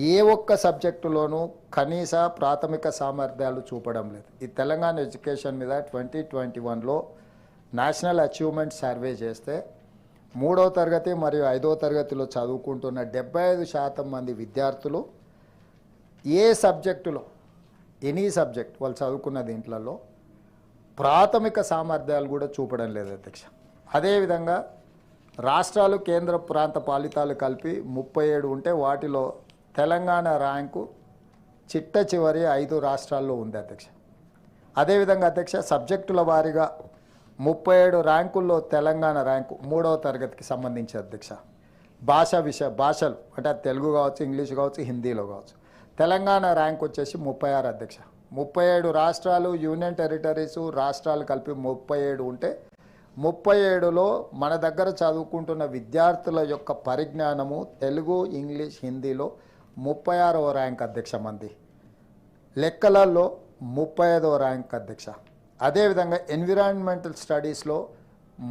ఏ ఒక్క సబ్జెక్టులోనూ కనీస ప్రాథమిక సామర్థ్యాలు చూపడం లేదు. ఈ తెలంగాణ ఎడ్యుకేషన్ మీద 2021లో నేషనల్ అచీవ్మెంట్ సర్వే చేస్తే 3వ తరగతి మరియు 5వ తరగతిలో చదువుకుంటున్న 75% మంది విద్యార్థులు ఏ సబ్జెక్టులో ఎనీ సబ్జెక్ట్ వాళ్ళు చదువుకున్న దీంట్లలో ప్రాథమిక సామర్థ్యాలు కూడా చూపడం లేదు అధ్యక్ష. అదేవిధంగా రాష్ట్రాలు కేంద్ర ప్రాంత పాలితాలు కలిపి 37 ఉంటే వాటిలో తెలంగాణ ర్యాంకు చిట్ట చివరి 5 రాష్ట్రాల్లో ఉంది అధ్యక్ష. అదేవిధంగా అధ్యక్ష సబ్జెక్టుల వారీగా 37 ర్యాంకుల్లో తెలంగాణ ర్యాంకు 3వ తరగతికి సంబంధించి అధ్యక్ష. భాషలు అంటే తెలుగు కావచ్చు, ఇంగ్లీష్ కావచ్చు, హిందీలో కావచ్చు. తెలంగాణ ర్యాంక్ వచ్చేసి 36 అధ్యక్ష. 37 రాష్ట్రాలు, యూనియన్ టెరిటరీసు, రాష్ట్రాలు కలిపి 37 ఉంటే 37లో మన దగ్గర చదువుకుంటున్న విద్యార్థుల యొక్క పరిజ్ఞానము తెలుగు, ఇంగ్లీష్, హిందీలో 36వ ర్యాంక్ అధ్యక్ష మంది. లెక్కలలో 35వ ర్యాంక్ అధ్యక్ష. అదేవిధంగా ఎన్విరాన్మెంటల్ స్టడీస్లో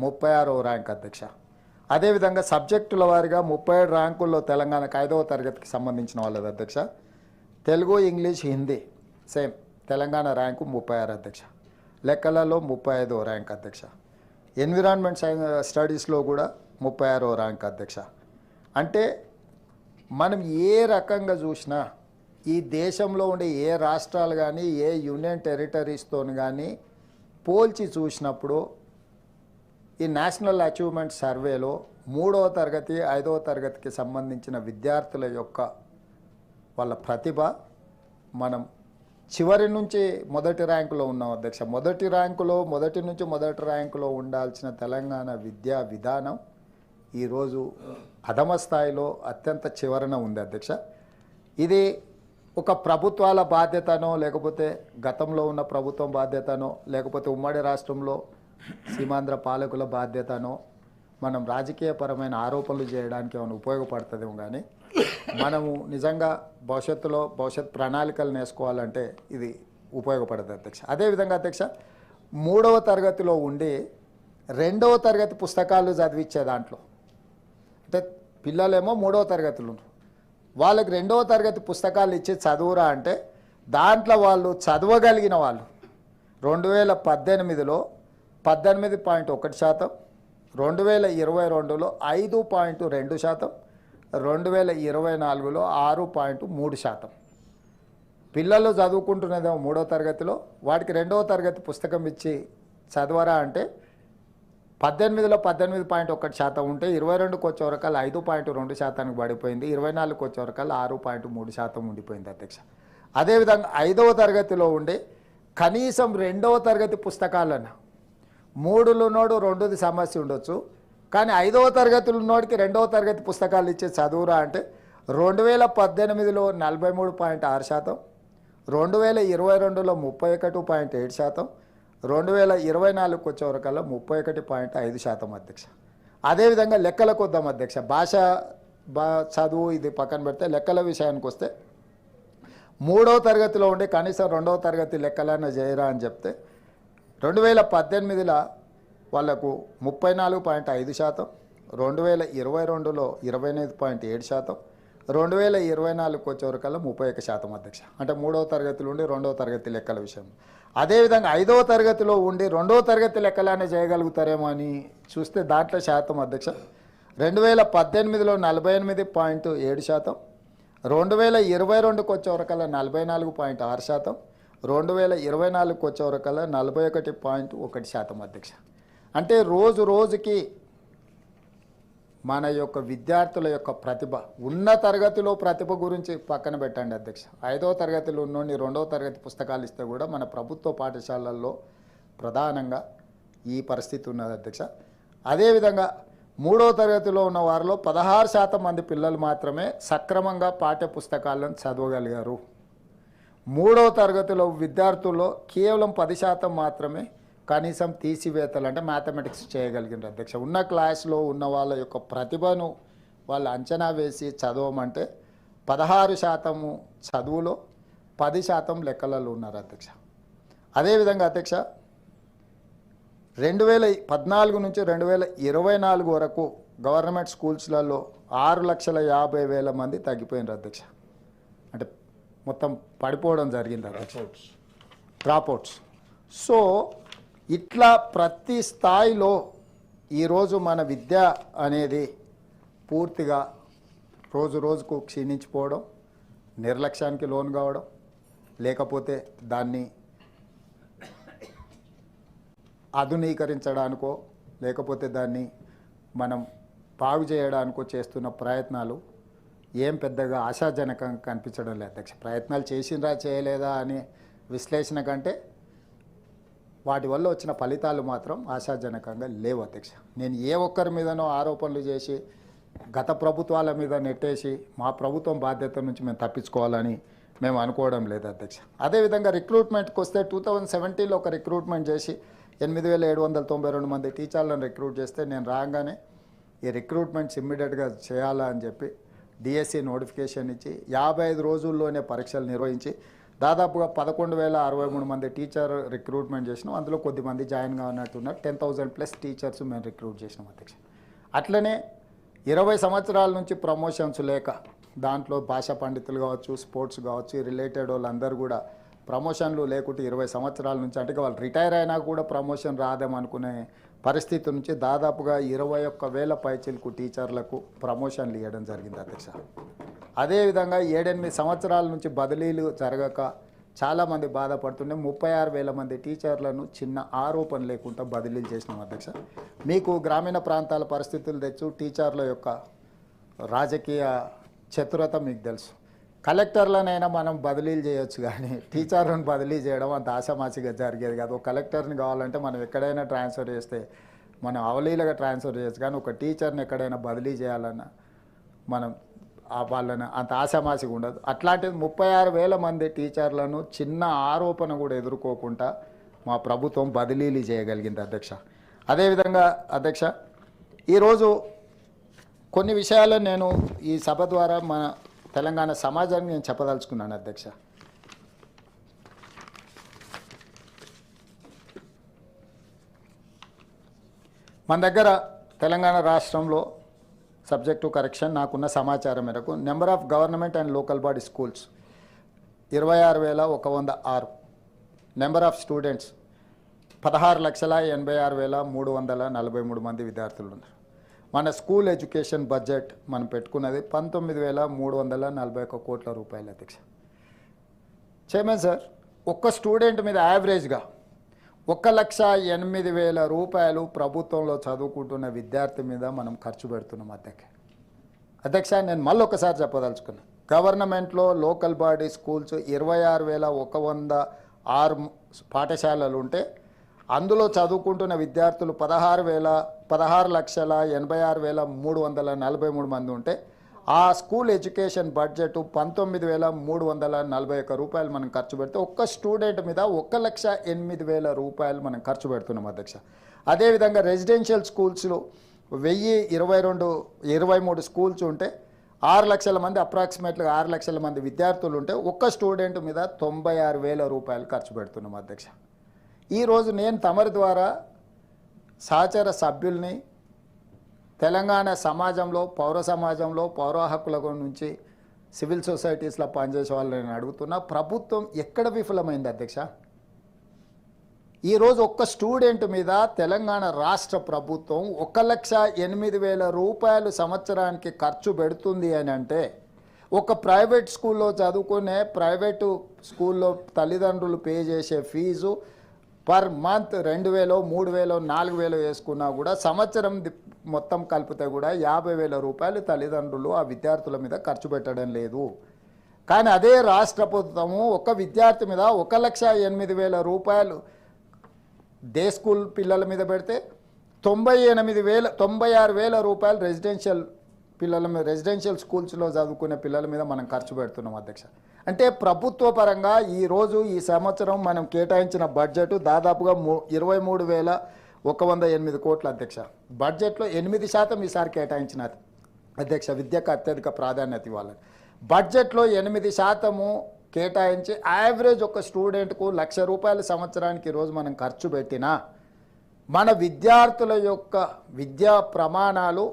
36వ ర్యాంక్ అధ్యక్ష. అదేవిధంగా సబ్జెక్టుల వారిగా 37 ర్యాంకుల్లో తెలంగాణకు 5వ తరగతికి సంబంధించిన వాళ్ళది అధ్యక్ష. Telugu, English, Hindi same Telangana rank 36 అధ్యక్ష. లెక్కలలో 35వ ర్యాంక్ అధ్యక్ష. ఎన్విరాన్మెంట్ స్టడీస్లో కూడా 36వ ర్యాంక్ అధ్యక్ష. అంటే మనం ఏ రకంగా చూసినా ఈ దేశంలో ఉండే ఏ రాష్ట్రాలు కానీ ఏ యూనియన్ టెరిటరీస్తో కానీ పోల్చి చూసినప్పుడు ఈ నేషనల్ అచీవ్మెంట్ సర్వేలో 3వ తరగతి 5వ తరగతికి సంబంధించిన విద్యార్థుల యొక్క వాళ్ళ ప్రతిభ మనం చివరి నుంచి మొదటి ర్యాంకులో ఉన్నాం అధ్యక్ష. మొదటి నుంచి మొదటి ర్యాంకులో ఉండాల్సిన తెలంగాణ విద్యా విధానం ఈరోజు అధమ స్థాయిలో అత్యంత చివరన ఉంది అధ్యక్ష. ఇది ఒక ప్రభుత్వాల బాధ్యతనో లేకపోతే గతంలో ఉన్న ప్రభుత్వం బాధ్యతనో లేకపోతే ఉమ్మడి రాష్ట్రంలో సీమాంధ్ర పాలకుల బాధ్యతనో మనం రాజకీయపరమైన ఆరోపణలు చేయడానికి ఏమైనా ఉపయోగపడుతుందేమో కానీ మనము నిజంగా భవిష్యత్ ప్రణాళికలు వేసుకోవాలంటే ఇది ఉపయోగపడదు అధ్యక్ష. అదేవిధంగా అధ్యక్ష 3వ తరగతిలో ఉండి 2వ తరగతి పుస్తకాలు చదివించే దాంట్లో అంటే పిల్లలేమో 3వ తరగతిలో వాళ్ళకి 2వ తరగతి పుస్తకాలు ఇచ్చి చదువురా అంటే దాంట్లో వాళ్ళు చదవగలిగిన వాళ్ళు 2018లో 18.1%, 2022లో 5.2%, 2024లో 6.3%. పిల్లలు చదువుకుంటున్నదేమో 3వ తరగతిలో వాడికి 2వ తరగతి పుస్తకం ఇచ్చి చదవరా అంటే 18లో 18.1% ఉంటే 22కి వచ్చేవరకల్లా 5.2%కి పడిపోయింది, 24కి వచ్చేవరకల్లా 6.3% ఉండిపోయింది అధ్యక్ష. అదేవిధంగా 5వ తరగతిలో ఉండి కనీసం 2వ తరగతి పుస్తకాలను 3లోనోడు 2ది సమస్య ఉండొచ్చు కానీ 5వ తరగతిలో ఉన్నోడికి 2వ తరగతి పుస్తకాలు ఇచ్చే చదువురా అంటే 2018లో 43.6%, 2022లో 31.7%, 2024కి వచ్చేవరకల్లా 31.5% అధ్యక్ష. అదేవిధంగా లెక్కలకు వద్దాం అధ్యక్ష. చదువు ఇది పక్కన పెడితే లెక్కల విషయానికి వస్తే 3వ తరగతిలో ఉండి కనీసం 2వ తరగతి లెక్కలన్నా చేయరా అని చెప్తే 2018లో వాళ్లకు 34.5%, 2022లో 28.7%, 2024కి వచ్చేవరకల్లా 31% అధ్యక్ష. అంటే 3వ తరగతిలో ఉండి 2వ తరగతి లెక్కల విషయం. అదేవిధంగా 5వ తరగతిలో ఉండి 2వ తరగతి లెక్కలనే చేయగలుగుతారేమో అని చూస్తే దాంట్లో శాతం అధ్యక్ష 2018లో 48.7%, 2022కి వచ్చేవరకల్లా 44.6%, 2024కి వచ్చేవరకల్లా 41.1% అధ్యక్ష. అంటే రోజుకి మన యొక్క విద్యార్థుల యొక్క ప్రతిభ ఉన్న తరగతిలో ప్రతిభ గురించి పక్కన పెట్టండి అధ్యక్ష. 5వ తరగతిలో ఉన్నోని 2వ తరగతి పుస్తకాలు ఇస్తే కూడా మన ప్రభుత్వ పాఠశాలల్లో ప్రధానంగా ఈ పరిస్థితి ఉన్నది అధ్యక్ష. అదేవిధంగా 3వ తరగతిలో ఉన్న వారిలో 16% మంది పిల్లలు మాత్రమే సక్రమంగా పాఠ్య పుస్తకాలను చదవగలిగారు. 3వ తరగతిలో విద్యార్థుల్లో కేవలం 10% మాత్రమే కనీసం తీసివేతలు అంటే మ్యాథమెటిక్స్ చేయగలిగినారు అధ్యక్ష. ఉన్న క్లాస్లో ఉన్న వాళ్ళ యొక్క ప్రతిభను వాళ్ళు అంచనా వేసి చదవమంటే 16% చదువులో 10% లెక్కలలో ఉన్నారు అధ్యక్ష. అదేవిధంగా అధ్యక్ష 2014 నుంచి 2024 వరకు గవర్నమెంట్ స్కూల్స్లలో 6,50,000 మంది తగ్గిపోయినారు అధ్యక్ష. అంటే మొత్తం పడిపోవడం జరిగింది అధ్యక్ష, డ్రాప్అవుట్స్. సో ఇట్లా ప్రతి స్థాయిలో ఈరోజు మన విద్య అనేది పూర్తిగా రోజు రోజుకు క్షీణించిపోవడం, నిర్లక్ష్యానికి లోను కావడం, లేకపోతే దాన్ని ఆధునీకరించడానికో లేకపోతే దాన్ని మనం బాగు చేయడానికో చేస్తున్న ప్రయత్నాలు ఏం పెద్దగా ఆశాజనకంగా కనిపించడం లేదు అధ్యక్ష. ప్రయత్నాలు చేసిండ్రా చేయలేదా అనే విశ్లేషణ కంటే వాటి వల్ల వచ్చిన ఫలితాలు మాత్రం ఆశాజనకంగా లేవు అధ్యక్ష. నేను ఏ ఒక్కరి మీదనో ఆరోపణలు చేసి గత ప్రభుత్వాల మీద నెట్టేసి మా ప్రభుత్వం బాధ్యత నుంచి మేము తప్పించుకోవాలని మేము అనుకోవడం లేదు అధ్యక్ష. అదేవిధంగా రిక్రూట్మెంట్కి వస్తే 2017లో ఒక రిక్రూట్మెంట్ చేసి 8792 మంది టీచర్లను రిక్రూట్ చేస్తే నేను రాగానే ఈ రిక్రూట్మెంట్స్ ఇమ్మీడియట్గా చేయాలా అని చెప్పి డిఎస్సి నోటిఫికేషన్ ఇచ్చి 55 రోజుల్లోనే పరీక్షలు నిర్వహించి దాదాపుగా 11,063 మంది టీచర్ రిక్రూట్మెంట్ చేసినాం. అందులో కొద్దిమంది జాయిన్ కానట్టున్నారు. 10,000+ టీచర్స్ మేము రిక్రూట్ చేసినాం అధ్యక్ష. అట్లనే 20 సంవత్సరాల నుంచి ప్రమోషన్స్ లేక దాంట్లో భాషా పండితులు కావచ్చు, స్పోర్ట్స్ కావచ్చు, రిలేటెడ్ వాళ్ళందరూ కూడా ప్రమోషన్లు లేకుంటే 20 సంవత్సరాల నుంచి అంటే వాళ్ళు రిటైర్ అయినా కూడా ప్రమోషన్ రాదేమనుకునే పరిస్థితి నుంచి దాదాపుగా 21,000 పైచిలకు టీచర్లకు ప్రమోషన్లు ఇవ్వడం జరిగింది అధ్యక్ష. అదేవిధంగా 7-8 సంవత్సరాల నుంచి బదిలీలు జరగక చాలామంది బాధపడుతుండే 36,000 మంది టీచర్లను చిన్న ఆరోపణ లేకుండా బదిలీలు చేసినాం అధ్యక్ష. మీకు గ్రామీణ ప్రాంతాల పరిస్థితులు తెచ్చు టీచర్ల యొక్క రాజకీయ చతురత మీకు తెలుసు. కలెక్టర్లనైనా మనం బదిలీలు చేయొచ్చు, కానీ టీచర్లను బదిలీ చేయడం అంత ఆశామాసిగా జరిగేది కాదు. ఒక కలెక్టర్ని కావాలంటే మనం ఎక్కడైనా ట్రాన్స్ఫర్ చేస్తే మనం అవలీలగా ట్రాన్స్ఫర్ చేయొచ్చు, కానీ ఒక టీచర్ని ఎక్కడైనా బదిలీ చేయాలన్నా మనం వాళ్ళని అంత ఆశామాసిగా ఉండదు. అట్లాంటిది 36,000 మంది టీచర్లను చిన్న ఆరోపణ కూడా ఎదుర్కోకుండా మా ప్రభుత్వం బదిలీలు చేయగలిగింది అధ్యక్ష. అదేవిధంగా అధ్యక్ష ఈరోజు కొన్ని విషయాలు నేను ఈ సభ ద్వారా మన తెలంగాణ సమాజానికి నేను చెప్పదలుచుకున్నాను అధ్యక్ష. మన దగ్గర తెలంగాణ రాష్ట్రంలో సబ్జెక్ట్ టు కరెక్షన్ నాకున్న సమాచారం మేరకు number of government and local body schools 26,106, number of students 16,86,343 మంది విద్యార్థులు ఉన్నారు. మన స్కూల్ ఎడ్యుకేషన్ బడ్జెట్ మనం పెట్టుకున్నది 19,341 కోట్ల రూపాయలు అధ్యక్ష. చైర్మన్ సార్, ఒక్క స్టూడెంట్ మీద యావరేజ్గా 1,08,000 రూపాయలు ప్రభుత్వంలో చదువుకుంటున్న విద్యార్థి మీద మనం ఖర్చు పెడుతున్నాం అధ్యక్ష. నేను మళ్ళీ ఒకసారి చెప్పదలుచుకున్నా, గవర్నమెంట్లో లోకల్ బాడీ స్కూల్స్ 26,106 పాఠశాలలు ఉంటే అందులో చదువుకుంటున్న విద్యార్థులు 16,86,343 మంది ఉంటే ఆ స్కూల్ ఎడ్యుకేషన్ బడ్జెట్ 19,341 రూపాయలు మనం ఖర్చు పెడితే ఒక్క స్టూడెంట్ మీద 1,08,000 రూపాయలు మనం ఖర్చు పెడుతున్నాం అధ్యక్ష. అదేవిధంగా రెసిడెన్షియల్ స్కూల్స్లో 1,023 స్కూల్స్ ఉంటే 6 లక్షల మంది, అప్రాక్సిమేట్గా 6 లక్షల మంది విద్యార్థులు ఉంటే ఒక్క స్టూడెంట్ మీద 96,000 రూపాయలు ఖర్చు పెడుతున్నాం అధ్యక్ష. ఈరోజు నేను తమరి ద్వారా సహచర సభ్యుల్ని తెలంగాణ సమాజంలో, పౌర సమాజంలో, పౌర హక్కుల నుంచి సివిల్ సొసైటీస్లో పనిచేసే వాళ్ళని నేను అడుగుతున్నా, ప్రభుత్వం ఎక్కడ విఫలమైంది అధ్యక్ష? ఈరోజు ఒక్క స్టూడెంట్ మీద తెలంగాణ రాష్ట్ర ప్రభుత్వం 1,08,000 రూపాయలు సంవత్సరానికి ఖర్చు పెడుతుంది అని అంటే, ఒక ప్రైవేట్ స్కూల్లో చదువుకునే ప్రైవేటు స్కూల్లో తల్లిదండ్రులు పే చేసే ఫీజు పర్ మంత్ 2,000, 3,000, 4,000 వేసుకున్నా కూడా సంవత్సరం మొత్తం కలిపితే కూడా 50,000 రూపాయలు తల్లిదండ్రులు ఆ విద్యార్థుల మీద ఖర్చు పెట్టడం లేదు. కానీ అదే రాష్ట్ర ప్రభుత్వము ఒక విద్యార్థి మీద 1,08,000 రూపాయలు డే స్కూల్ పిల్లల మీద పెడితే 96,000 రూపాయలు రెసిడెన్షియల్ స్కూల్స్లో చదువుకునే పిల్లల మీద మనం ఖర్చు పెడుతున్నాం అధ్యక్ష. అంటే ప్రభుత్వ పరంగా ఈరోజు ఈ సంవత్సరం మనం కేటాయించిన బడ్జెట్ దాదాపుగా 23,108 కోట్ల అధ్యక్ష. బడ్జెట్లో 8% ఈసారి కేటాయించినారు అధ్యక్ష. విద్యకు అత్యధిక ప్రాధాన్యత ఇవ్వాలని బడ్జెట్లో 8% కేటాయించి యావరేజ్ ఒక స్టూడెంట్కు 1,00,000 రూపాయల సంవత్సరానికి ఈరోజు మనం ఖర్చు పెట్టినా మన విద్యార్థుల యొక్క విద్యా ప్రమాణాలు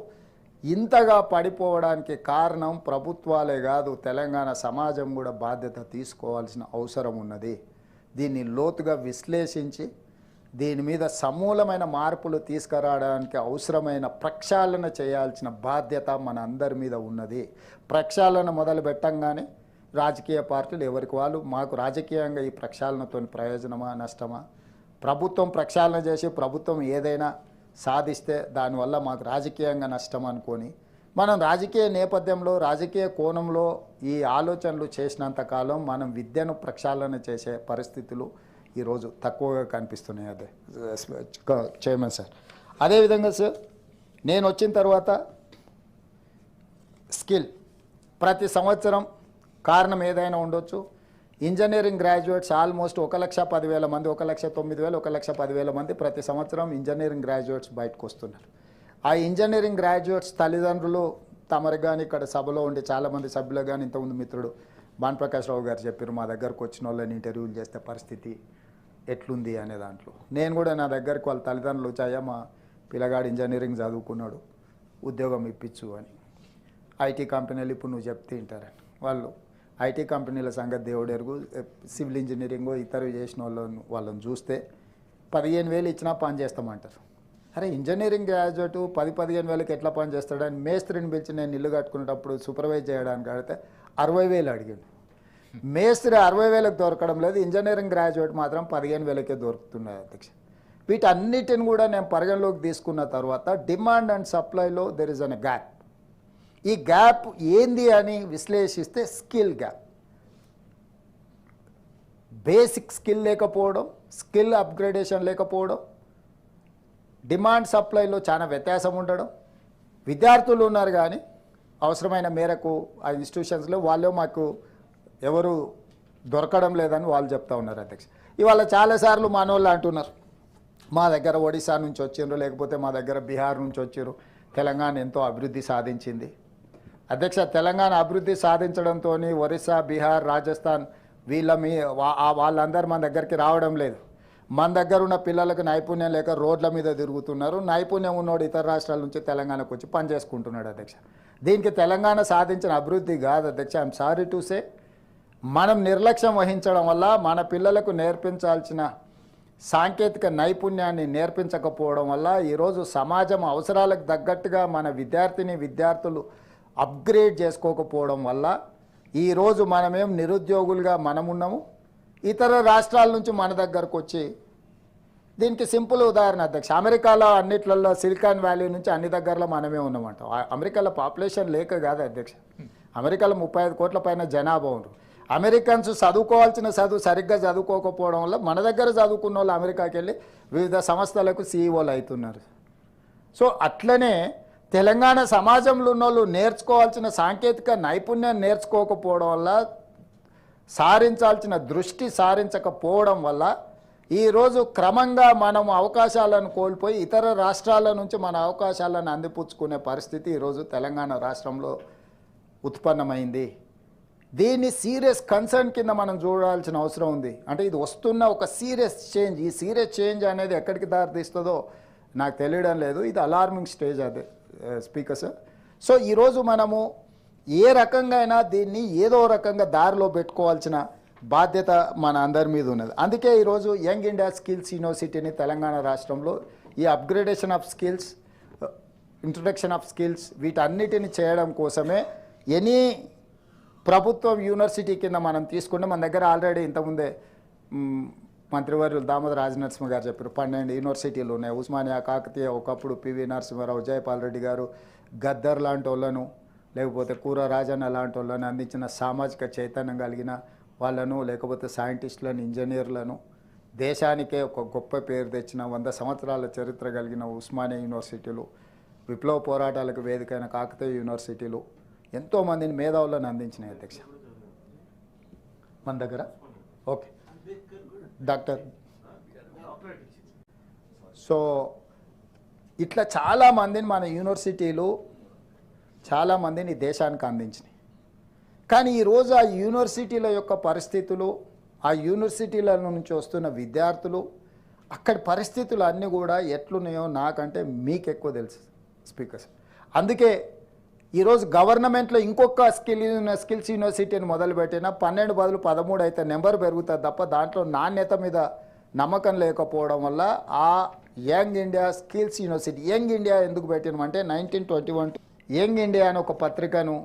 ఇంతగా పడిపోవడానికి కారణం ప్రభుత్వాలే కాదు, తెలంగాణ సమాజం కూడా బాధ్యత తీసుకోవాల్సిన అవసరం ఉన్నది. దీన్ని లోతుగా విశ్లేషించి దీని మీద సమూలమైన మార్పులు తీసుకురావడానికి అవసరమైన ప్రక్షాళన చేయాల్సిన బాధ్యత మన అందరి మీద ఉన్నది. ప్రక్షాళన మొదలు పెట్టంగానే రాజకీయ పార్టీలు ఎవరికి వాళ్ళు మాకు రాజకీయంగా ఈ ప్రక్షాళనతో ప్రయోజనమా నష్టమా, ప్రభుత్వం ప్రక్షాళన చేసి ప్రభుత్వం ఏదైనా సాధిస్తే దానివల్ల మాకు రాజకీయంగా నష్టం అనుకొని మనం రాజకీయ నేపథ్యంలో రాజకీయ కోణంలో ఈ ఆలోచనలు చేసినంతకాలం మనం విద్యను ప్రక్షాళన చేసే పరిస్థితులు ఈరోజు తక్కువగా కనిపిస్తున్నాయి. అదే చైర్మన్ సార్. అదేవిధంగా సార్, నేను వచ్చిన తర్వాత స్కిల్ ప్రతి సంవత్సరం కారణం ఏదైనా ఉండొచ్చు, ఇంజనీరింగ్ గ్రాడ్యుయేట్స్ ఆల్మోస్ట్ 1,10,000 మంది, 1,09,000, 1,10,000 మంది ప్రతి సంవత్సరం ఇంజనీరింగ్ గ్రాడ్యుయేట్స్ బయటకు వస్తున్నారు. ఆ ఇంజనీరింగ్ గ్రాడ్యుయేట్స్ తల్లిదండ్రులు తమరికి కానీ ఇక్కడ సభలో ఉండి చాలామంది సభ్యులు కానీ ఇంతకుముందు మిత్రుడు భానుప్రకాష్ రావు గారు చెప్పారు, మా దగ్గరకు వచ్చిన వాళ్ళని ఇంటర్వ్యూలు చేస్తే పరిస్థితి ఎట్లుంది అనే దాంట్లో నేను కూడా నా దగ్గరికి వాళ్ళ తల్లిదండ్రులు వచ్చాయా మా పిల్లగాడు ఇంజనీరింగ్ చదువుకున్నాడు ఉద్యోగం ఇప్పించు అని. ఐటీ కంపెనీలు ఇప్పుడు నువ్వు చెప్తే వింటారని. వాళ్ళు ఐటీ కంపెనీల సంగతి దేవుడు ఎరుగు, సివిల్ ఇంజనీరింగ్ ఇతరు చేసిన వాళ్ళని చూస్తే 15,000 ఇచ్చినా పని చేస్తామంటారు. అరే ఇంజనీరింగ్ గ్రాడ్యుయేట్ 10,000-15,000కి ఎట్లా పని చేస్తాడని మేస్త్రిని పిలిచి నేను ఇల్లు కట్టుకునేటప్పుడు సూపర్వైజ్ చేయడానికి అడిగితే 60,000 అడిగాడు. మేస్త్రి 60,000కి దొరకడం లేదు, ఇంజనీరింగ్ గ్రాడ్యుయేట్ మాత్రం 15,000కే దొరుకుతున్నాయి అధ్యక్ష. వీటన్నిటిని కూడా నేను పరిగణలోకి తీసుకున్న తర్వాత డిమాండ్ అండ్ సప్లైలో దెర్ ఇస్ అన్ గ్యాప్. ఈ గ్యాప్ ఏంది అని విశ్లేషిస్తే స్కిల్ గ్యాప్, బేసిక్ స్కిల్ లేకపోవడం, స్కిల్ అప్గ్రేడేషన్ లేకపోవడం, డిమాండ్ సప్లైలో చాలా వ్యత్యాసం ఉండడం. విద్యార్థులు ఉన్నారు కానీ అవసరమైన మేరకు ఆ ఇన్స్టిట్యూషన్స్లో వాళ్ళే మాకు ఎవరు దొరకడం లేదని వాళ్ళు చెప్తా ఉన్నారు అధ్యక్ష. ఇవాళ చాలాసార్లు మనోళ్ళు అంటున్నారు మా దగ్గర ఒడిశా నుంచి వచ్చిండ్రు, లేకపోతే మా దగ్గర బీహార్ నుంచి వచ్చిర్రు, తెలంగాణ ఎంతో అభివృద్ధి సాధించింది. అధ్యక్ష, తెలంగాణ అభివృద్ధి సాధించడంతో ఒరిస్సా, బీహార్, రాజస్థాన్ వాళ్ళందరూ మన దగ్గరికి రావడం లేదు. మన దగ్గర ఉన్న పిల్లలకు నైపుణ్యం లేక రోడ్ల మీద తిరుగుతున్నారు. నైపుణ్యం ఉన్నోడు ఇతర రాష్ట్రాల నుంచి తెలంగాణకు వచ్చి పని చేసుకుంటున్నాడు అధ్యక్ష. దీనికి తెలంగాణ సాధించిన అభివృద్ధి కాదు అధ్యక్ష. ఐఎమ్ సారీ టు సే, మనం నిర్లక్ష్యం వహించడం వల్ల మన పిల్లలకు నేర్పించాల్సిన సాంకేతిక నైపుణ్యాన్ని నేర్పించకపోవడం వల్ల ఈరోజు సమాజం అవసరాలకు తగ్గట్టుగా మన విద్యార్థులు అప్గ్రేడ్ చేసుకోకపోవడం వల్ల ఈరోజు మనమేం నిరుద్యోగులుగా మనమున్నాము. ఇతర రాష్ట్రాల నుంచి మన దగ్గరకు వచ్చి, దీనికి సింపుల్ ఉదాహరణ అధ్యక్ష, అమెరికాలో అన్నిట్లలో సిలికాన్ వ్యాలీ నుంచి అన్ని దగ్గరలో మనమే ఉన్నామంట. అమెరికాలో పాపులేషన్ లేక కాదు అధ్యక్ష, అమెరికాలో 35 కోట్ల పైన జనాభా ఉన్నారు. అమెరికన్స్ చదువుకోవాల్సిన చదువు సరిగ్గా చదువుకోకపోవడం వల్ల మన దగ్గర చదువుకున్న వాళ్ళు అమెరికాకి వెళ్ళి వివిధ సంస్థలకు సీఈఓలు అవుతున్నారు. సో అట్లనే తెలంగాణ సమాజంలో ఉన్న వాళ్ళు నేర్చుకోవాల్సిన సాంకేతిక నైపుణ్యం నేర్చుకోకపోవడం వల్ల, సారించాల్సిన దృష్టి సారించకపోవడం వల్ల ఈరోజు క్రమంగా మనం అవకాశాలను కోల్పోయి ఇతర రాష్ట్రాల నుంచి మన అవకాశాలను అందిపుచ్చుకునే పరిస్థితి ఈరోజు తెలంగాణ రాష్ట్రంలో ఉత్పన్నమైంది. దీన్ని సీరియస్ కన్సర్న్ కింద మనం చూడాల్సిన అవసరం ఉంది. అంటే ఇది వస్తున్న ఒక సీరియస్ చేంజ్. ఈ సీరియస్ చేంజ్ అనేది ఎక్కడికి దారితీస్తుందో నాకు తెలియడం లేదు. ఇది అలార్మింగ్ స్టేజ్ అదే స్పీకర్ సార్. సో ఈరోజు మనము ఏ రకంగా అయినా దీన్ని ఏదో రకంగా దారిలో పెట్టుకోవాల్సిన బాధ్యత మన అందరి మీద ఉన్నది. అందుకే ఈరోజు యంగ్ ఇండియా స్కిల్స్ యూనివర్సిటీని తెలంగాణ రాష్ట్రంలో ఈ upgradation of skills, introduction of skills వీటన్నిటిని చేయడం కోసమే ఎనీ ప్రభుత్వం యూనివర్సిటీ కింద మనం తీసుకుంటే మన దగ్గర ఆల్రెడీ ఇంతకుముందే మంత్రివర్యులు దామోదర రాజనరసింహ గారు చెప్పారు 12 యూనివర్సిటీలు ఉన్నాయి. ఉస్మానియా, కాకతీయ, ఒకప్పుడు పివి నరసింహారావు, జయపాల్ రెడ్డి గారు, గద్దర్ లాంటి వాళ్ళను, లేకపోతే కూర రాజన్న లాంటి వాళ్ళని అందించిన సామాజిక చైతన్యం కలిగిన వాళ్ళను, లేకపోతే సైంటిస్టులను, ఇంజనీర్లను, దేశానికే ఒక గొప్ప పేరు తెచ్చిన 100 సంవత్సరాల చరిత్ర కలిగిన ఉస్మానియా యూనివర్సిటీలు, విప్లవ పోరాటాలకు వేదికైన కాకతీయ యూనివర్సిటీలు ఎంతోమందిని మేధావులను అందించినాయి అధ్యక్ష మన దగ్గర. Okay doctor. సో ఇట్లా చాలామందిని మన యూనివర్సిటీలు చాలామందిని దేశానికి అందించినాయి. కానీ ఈరోజు ఆ యూనివర్సిటీల యొక్క పరిస్థితులు, ఆ యూనివర్సిటీల నుంచి వస్తున్న విద్యార్థులు, అక్కడి పరిస్థితులు అన్నీ కూడా ఎట్లున్నాయో నాకంటే మీకు ఎక్కువ తెలుసు స్పీకర్స్. అందుకే ఈరోజు గవర్నమెంట్లో ఇంకొక స్కిల్స్ యూనివర్సిటీని మొదలుపెట్టిన 12 బదులు 13 అయితే నెంబర్ పెరుగుతుంది తప్ప దాంట్లో నాణ్యత మీద నమ్మకం లేకపోవడం వల్ల ఆ young India skills university young India ఎందుకు పెట్టినామంటే 1921 యంగ్ ఇండియా అనే ఒక పత్రికను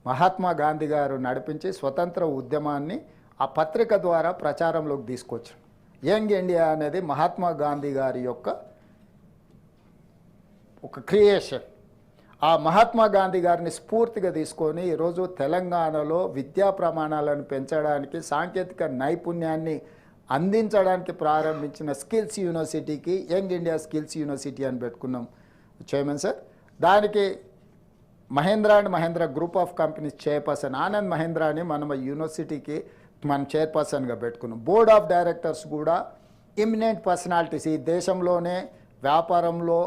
మహాత్మా గాంధీ గారు నడిపించి స్వతంత్ర ఉద్యమాన్ని ఆ పత్రిక ద్వారా ప్రచారంలోకి తీసుకొచ్చారు. యంగ్ ఇండియా అనేది మహాత్మా గాంధీ గారి యొక్క ఒక క్రియేషన్. ఆ మహాత్మా గాంధీ గారిని స్ఫూర్తిగా తీసుకొని ఈరోజు తెలంగాణలో విద్యా ప్రమాణాలను పెంచడానికి సాంకేతిక నైపుణ్యాన్ని అందించడానికి ప్రారంభించిన స్కిల్స్ యూనివర్సిటీకి యంగ్ ఇండియా స్కిల్స్ యూనివర్సిటీ అని పెట్టుకున్నాం చైర్మన్ సార్. దానికి Mahindra and Mahindra group of companies chairperson Anand మహేంద్రాని మనం యూనివర్సిటీకి మనం చైర్పర్సన్గా పెట్టుకున్నాం. బోర్డ్ ఆఫ్ డైరెక్టర్స్ కూడా ఇమినెంట్ పర్సనాలిటీస్, ఈ దేశంలోనే వ్యాపారంలో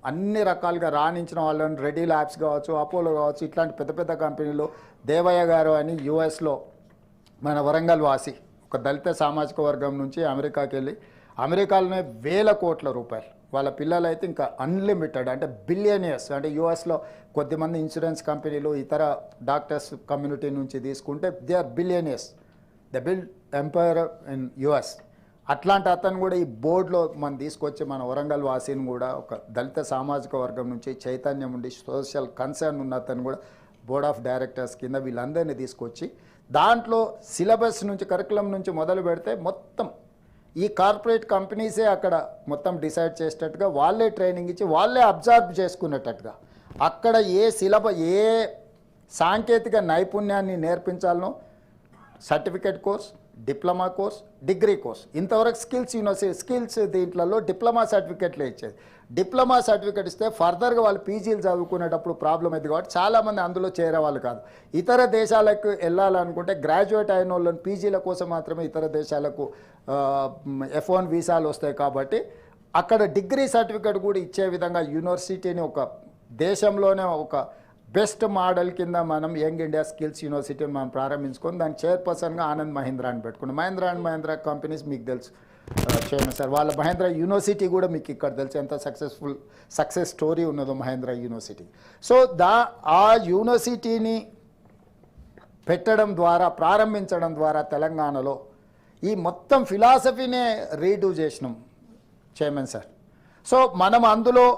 అన్ని రకాలుగా రాణించిన వాళ్ళని రెడీ ల్యాబ్స్ కావచ్చు, అపోలో కావచ్చు, ఇట్లాంటి పెద్ద పెద్ద కంపెనీలు. దేవయ్య గారు అని యుఎస్లో మన వరంగల్ వాసి ఒక దళిత సామాజిక వర్గం నుంచి అమెరికాకి వెళ్ళి అమెరికాలోనే వేల కోట్ల రూపాయలు, వాళ్ళ పిల్లలు అయితే ఇంకా అన్లిమిటెడ్ అంటే బిలియనియర్స్. అంటే యూఎస్లో కొద్దిమంది ఇన్సూరెన్స్ కంపెనీలు ఇతర డాక్టర్స్ కమ్యూనిటీ నుంచి తీసుకుంటే they are billionaires, the build empire in US. అట్లాంటి అతను కూడా ఈ బోర్డులో మనం తీసుకొచ్చి మన వరంగల్ వాసిని కూడా ఒక దళిత సామాజిక వర్గం నుంచి చైతన్యం ఉండి సోషల్ కన్సర్న్ ఉన్న అతను కూడా బోర్డ్ ఆఫ్ డైరెక్టర్స్ కింద వీళ్ళందరినీ తీసుకొచ్చి దాంట్లో సిలబస్ నుంచి కరికులం నుంచి మొదలు పెడితే మొత్తం ఈ కార్పొరేట్ కంపెనీసే అక్కడ మొత్తం డిసైడ్ చేసేటట్టుగా వాళ్ళే ట్రైనింగ్ ఇచ్చి వాళ్ళే అబ్జర్వ్ చేసుకునేటట్టుగా అక్కడ ఏ సాంకేతిక నైపుణ్యాన్ని నేర్పించాలనో certificate course, diploma course, degree course, ఇంతవరకు స్కిల్స్ యూనివర్సిటీ స్కిల్స్ దీంట్లలో డిప్లొమా సర్టిఫికేట్లే ఇచ్చేది. డిప్లొమా సర్టిఫికేట్ ఇస్తే ఫర్దర్గా వాళ్ళు పీజీలు చదువుకునేటప్పుడు ప్రాబ్లం అయింది కాబట్టి చాలామంది అందులో చేరేవాళ్ళు కాదు. ఇతర దేశాలకు వెళ్ళాలనుకుంటే గ్రాడ్యుయేట్ అయిన వాళ్ళని పీజీల కోసం మాత్రమే ఇతర దేశాలకు F1 వీసాలు వస్తాయి కాబట్టి అక్కడ డిగ్రీ సర్టిఫికేట్ కూడా ఇచ్చే విధంగా యూనివర్సిటీని ఒక దేశంలోనే ఒక బెస్ట్ మోడల్ కింద మనం యంగ్ ఇండియా స్కిల్స్ యూనివర్సిటీని మనం ప్రారంభించుకొని దాని చైర్పర్సన్గా ఆనంద్ మహేంద్ర అని పెట్టుకున్నాం. మహేంద్ర అండ్ మహేంద్ర కంపెనీస్ మీకు తెలుసు చైర్మన్ సార్. వాళ్ళ మహేంద్ర యూనివర్సిటీ కూడా మీకు ఇక్కడ తెలుసు ఎంత సక్సెస్ స్టోరీ ఉన్నదో మహేంద్ర యూనివర్సిటీ. సో ఆ యూనివర్సిటీని పెట్టడం ద్వారా ప్రారంభించడం ద్వారా తెలంగాణలో ఈ మొత్తం ఫిలాసఫీనే రీడూ చేసినాం చైర్మన్ సార్. సో మనం అందులో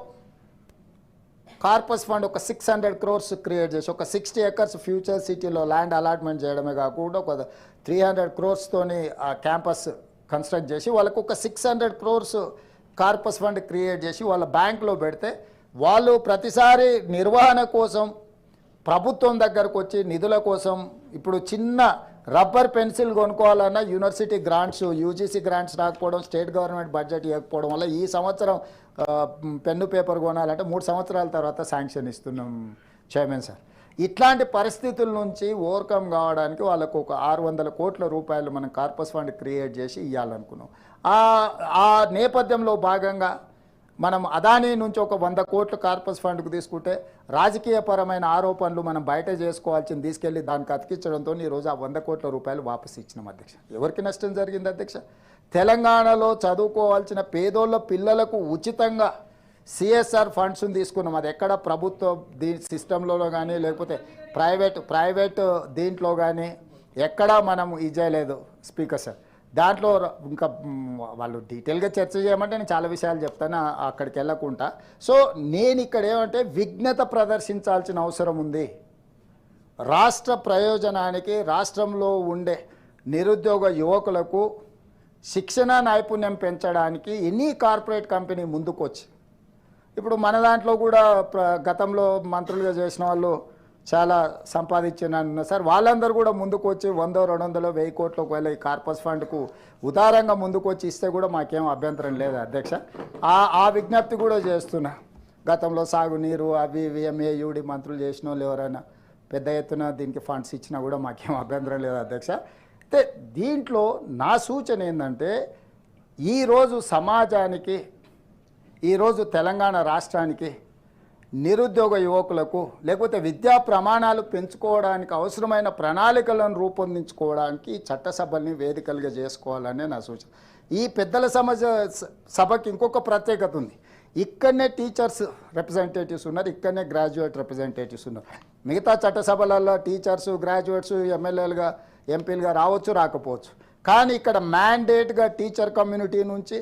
కార్పస్ ఫండ్ ఒక 600 crores క్రియేట్ చేసి ఒక 60 acres ఫ్యూచర్ సిటీలో ల్యాండ్ అలాట్మెంట్ చేయడమే కాకుండా ఒక 300 crores తోని ఆ క్యాంపస్ కన్స్ట్రక్ట్ చేసి వాళ్ళకు ఒక 600 crores కార్పస్ ఫండ్ క్రియేట్ చేసి వాళ్ళ బ్యాంక్లో పెడితే వాళ్ళు ప్రతిసారి నిర్వహణ కోసం ప్రభుత్వం దగ్గరకు వచ్చి నిధుల కోసం ఇప్పుడు చిన్న రబ్బర్ పెన్సిల్ కొనుక్కోవాలన్నా యూనివర్సిటీ గ్రాంట్స్, యూజీసీ గ్రాంట్స్ రాకపోవడం, స్టేట్ గవర్నమెంట్ బడ్జెట్ ఇవ్వకపోవడం వల్ల ఈ సంవత్సరం పెన్ను పేపర్ కొనాలంటే 3 సంవత్సరాల తర్వాత శాంక్షన్ ఇస్తున్నాం చైర్మన్ సార్. ఇట్లాంటి పరిస్థితుల నుంచి ఓవర్కమ్ కావడానికి వాళ్ళకు ఒక 600 కోట్ల రూపాయలు మనం కార్పస్ ఫండ్ క్రియేట్ చేసి ఇవ్వాలనుకున్నాం. ఆ నేపథ్యంలో భాగంగా మనం అదానీ నుంచి ఒక 100 కోట్ల కార్పస్ ఫండ్కు తీసుకుంటే రాజకీయపరమైన ఆరోపణలు మనం బయట చేసుకోవాల్సింది తీసుకెళ్ళి దానికి అతికించడంతో ఈరోజు ఆ 100 కోట్ల రూపాయలు వాపసు ఇచ్చినాం అధ్యక్ష. ఎవరికి నష్టం జరిగింది అధ్యక్ష? తెలంగాణలో చదువుకోవాల్సిన పేదోళ్ళ పిల్లలకు ఉచితంగా సిఎస్ఆర్ ఫండ్స్ని తీసుకున్నాం. అది ఎక్కడ ప్రభుత్వ సిస్టంలో కానీ లేకపోతే ప్రైవేట్ దీంట్లో కానీ ఎక్కడా మనం ఇచ్చేయలేదు స్పీకర్ సార్. దాంట్లో ఇంకా వాళ్ళు డీటెయిల్గా చర్చ చేయమంటే నేను చాలా విషయాలు చెప్తాను అక్కడికి వెళ్ళకుండా. సో నేను ఇక్కడ ఏమంటే విఘ్నత ప్రదర్శించాల్సిన అవసరం ఉంది. రాష్ట్ర ప్రయోజనానికి రాష్ట్రంలో ఉండే నిరుద్యోగ యువకులకు శిక్షణ నైపుణ్యం పెంచడానికి ఎనీ కార్పొరేట్ కంపెనీ ముందుకొచ్చి ఇప్పుడు మన దాంట్లో కూడా గతంలో మంత్రులుగా చేసిన వాళ్ళు చాలా సంపాదించిన సార్ వాళ్ళందరూ కూడా ముందుకు వచ్చి 100, 200, 1000 కోట్లు ఒకవేళ ఈ కార్పస్ ఫండ్కు ఉదారంగా ముందుకు వచ్చి ఇస్తే కూడా మాకేం అభ్యంతరం లేదు అధ్యక్ష. ఆ విజ్ఞప్తి కూడా చేస్తున్నా. గతంలో సాగునీరు అవి ఇవి ఎంఏయుడి మంత్రులు చేసిన వాళ్ళు ఎవరైనా పెద్ద ఎత్తున దీనికి ఫండ్స్ ఇచ్చినా కూడా మాకేం అభ్యంతరం లేదు అధ్యక్ష. అయితే దీంట్లో నా సూచన ఏంటంటే ఈరోజు సమాజానికి, ఈరోజు తెలంగాణ రాష్ట్రానికి నిరుద్యోగ యువకులకు లేకపోతే విద్యా ప్రమాణాలు పెంచుకోవడానికి అవసరమైన ప్రణాళికలను రూపొందించుకోవడానికి చట్టసభల్ని వేదికలుగా చేసుకోవాలనే నా సూచన. ఈ పెద్దల సభకి ఇంకొక ప్రత్యేకత ఉంది. ఇక్కడనే టీచర్స్ రిప్రజెంటేటివ్స్ ఉన్నారు, ఇక్కడనే గ్రాడ్యుయేట్ రిప్రజెంటేటివ్స్ ఉన్నారు. మిగతా చట్టసభలలో టీచర్స్ గ్రాడ్యుయేట్స్ ఎమ్మెల్యేలుగా ఎంపీలుగా రావచ్చు రాకపోవచ్చు, కానీ ఇక్కడ మ్యాండేట్గా టీచర్ కమ్యూనిటీ నుంచి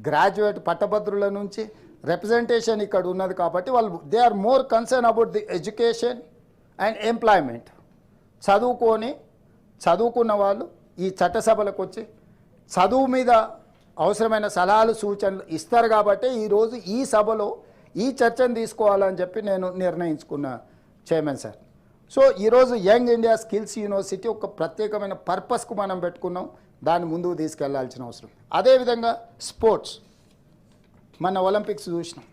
గ్రాడ్యుయేట్ పట్టభద్రుల నుంచి రిప్రజెంటేషన్ ఇక్కడ ఉన్నది. కాబట్టి వాళ్ళు they are more concern about the education and employment. చదువుకున్న వాళ్ళు ఈ చట్టసభలకు వచ్చి చదువు మీద అవసరమైన సలహాలు సూచనలు ఇస్తారు. కాబట్టి ఈరోజు ఈ సభలో ఈ చర్చను తీసుకోవాలని చెప్పి నేను నిర్ణయించుకున్న చైర్మన్ సార్. సో ఈరోజు యంగ్ ఇండియా స్కిల్స్ యూనివర్సిటీ ఒక ప్రత్యేకమైన పర్పస్కు మనం పెట్టుకున్నాం, దాన్ని ముందుకు తీసుకెళ్లాల్సిన అవసరం. అదేవిధంగా స్పోర్ట్స్, మన ఒలింపిక్స్ చూసినాం,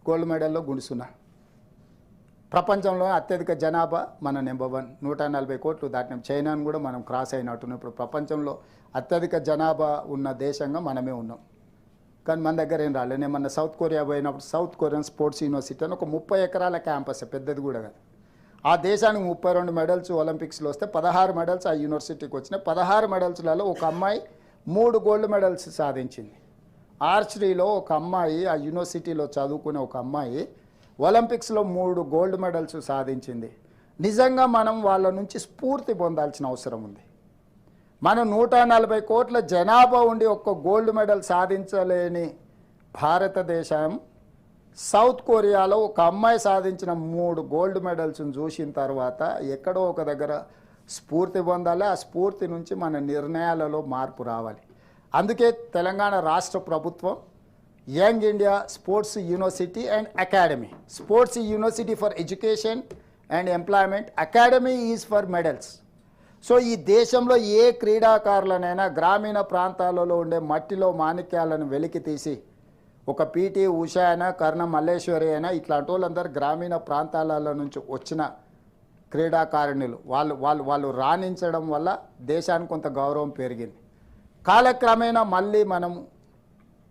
గోల్డ్ మెడల్లో గుణిస్తున్నా. ప్రపంచంలో అత్యధిక జనాభా మన నెంబర్ 1, 140 కోట్లు దాటినాం. చైనాను కూడా మనం క్రాస్ అయినట్టున్నాం. ఇప్పుడు ప్రపంచంలో అత్యధిక జనాభా ఉన్న దేశంగా మనమే ఉన్నాం, కానీ మన దగ్గర ఏం రాలేదు. నేను మన సౌత్ కొరియా పోయినప్పుడు సౌత్ కొరియన్ స్పోర్ట్స్ యూనివర్సిటీ అని ఒక 30 ఎకరాల క్యాంపస్, పెద్దది కూడా కాదు. ఆ దేశానికి 32 మెడల్స్ ఒలింపిక్స్లో వస్తే 16 మెడల్స్ ఆ యూనివర్సిటీకి వచ్చినాయి. 16 మెడల్స్లలో ఒక అమ్మాయి 3 గోల్డ్ మెడల్స్ సాధించింది. ఆర్చరీలో ఒక అమ్మాయి, ఆ యూనివర్సిటీలో చదువుకునే ఒక అమ్మాయి ఒలింపిక్స్లో 3 గోల్డ్ మెడల్స్ సాధించింది. నిజంగా మనం వాళ్ళ నుంచి స్ఫూర్తి పొందాల్సిన అవసరం ఉంది. మనం 140 కోట్ల జనాభా ఉండి ఒక్క గోల్డ్ మెడల్ సాధించలేని భారతదేశం సౌత్ కొరియాలో ఒక అమ్మాయి సాధించిన 3 గోల్డ్ మెడల్స్ని చూసిన తర్వాత ఎక్కడో ఒక దగ్గర స్ఫూర్తి పొందాలి. ఆ స్ఫూర్తి నుంచి మన నిర్ణయాలలో మార్పు రావాలి. అందుకే తెలంగాణ రాష్ట్ర ప్రభుత్వం young India sports university and academy, sports university for education and employment, academy is for medals. So ఈ దేశంలో ఏ క్రీడాకారులనైనా గ్రామీణ ప్రాంతాలలో ఉండే మట్టిలో మాణిక్యాలను వెలికి తీసి ఒక పీటీ ఉషా అయినా కర్ణ మల్లేశ్వరి అయినా ఇట్లాంటి వాళ్ళందరూ గ్రామీణ ప్రాంతాల నుంచి వచ్చిన క్రీడాకారిణులు. వాళ్ళు రాణించడం వల్ల దేశానికి కొంత గౌరవం పెరిగింది. కాలక్రమేణా మళ్ళీ మనం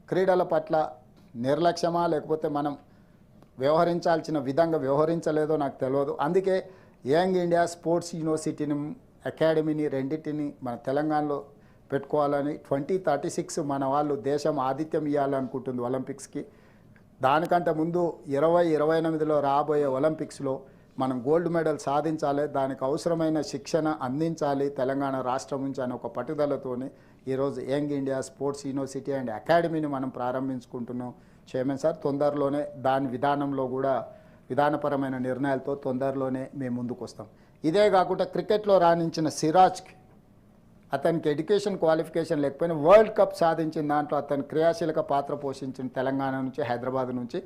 క్రీడల పట్ల నిర్లక్ష్యమా లేకపోతే మనం వ్యవహరించాల్సిన విధంగా వ్యవహరించలేదో నాకు తెలియదు. అందుకే యంగ్ ఇండియా స్పోర్ట్స్ యూనివర్సిటీని అకాడమీని రెండింటిని మన తెలంగాణలో పెట్టుకోవాలని 2036 మన వాళ్ళు దేశం ఆతిథ్యం ఇవ్వాలనుకుంటుంది ఒలింపిక్స్కి. దానికంటే ముందు 2028లో రాబోయే ఒలింపిక్స్లో మనం గోల్డ్ మెడల్ సాధించాలి, దానికి అవసరమైన శిక్షణ అందించాలి తెలంగాణ రాష్ట్రం నుంచి అనే ఒక పట్టుదలతోని ఈరోజు young India sports university and అకాడమీని మనం ప్రారంభించుకుంటున్నాం చైర్మన్ సార్. తొందరలోనే దాని విధానంలో కూడా విధానపరమైన నిర్ణయాలతో తొందరలోనే మేము ముందుకు వస్తాం. ఇదే కాకుండా క్రికెట్లో రాణించిన సిరాజ్కి అతనికి ఎడ్యుకేషన్ క్వాలిఫికేషన్ లేకపోయినా వరల్డ్ కప్ సాధించిన దాంట్లో అతను క్రియాశీలక పాత్ర పోషించిన తెలంగాణ నుంచి హైదరాబాద్ నుంచి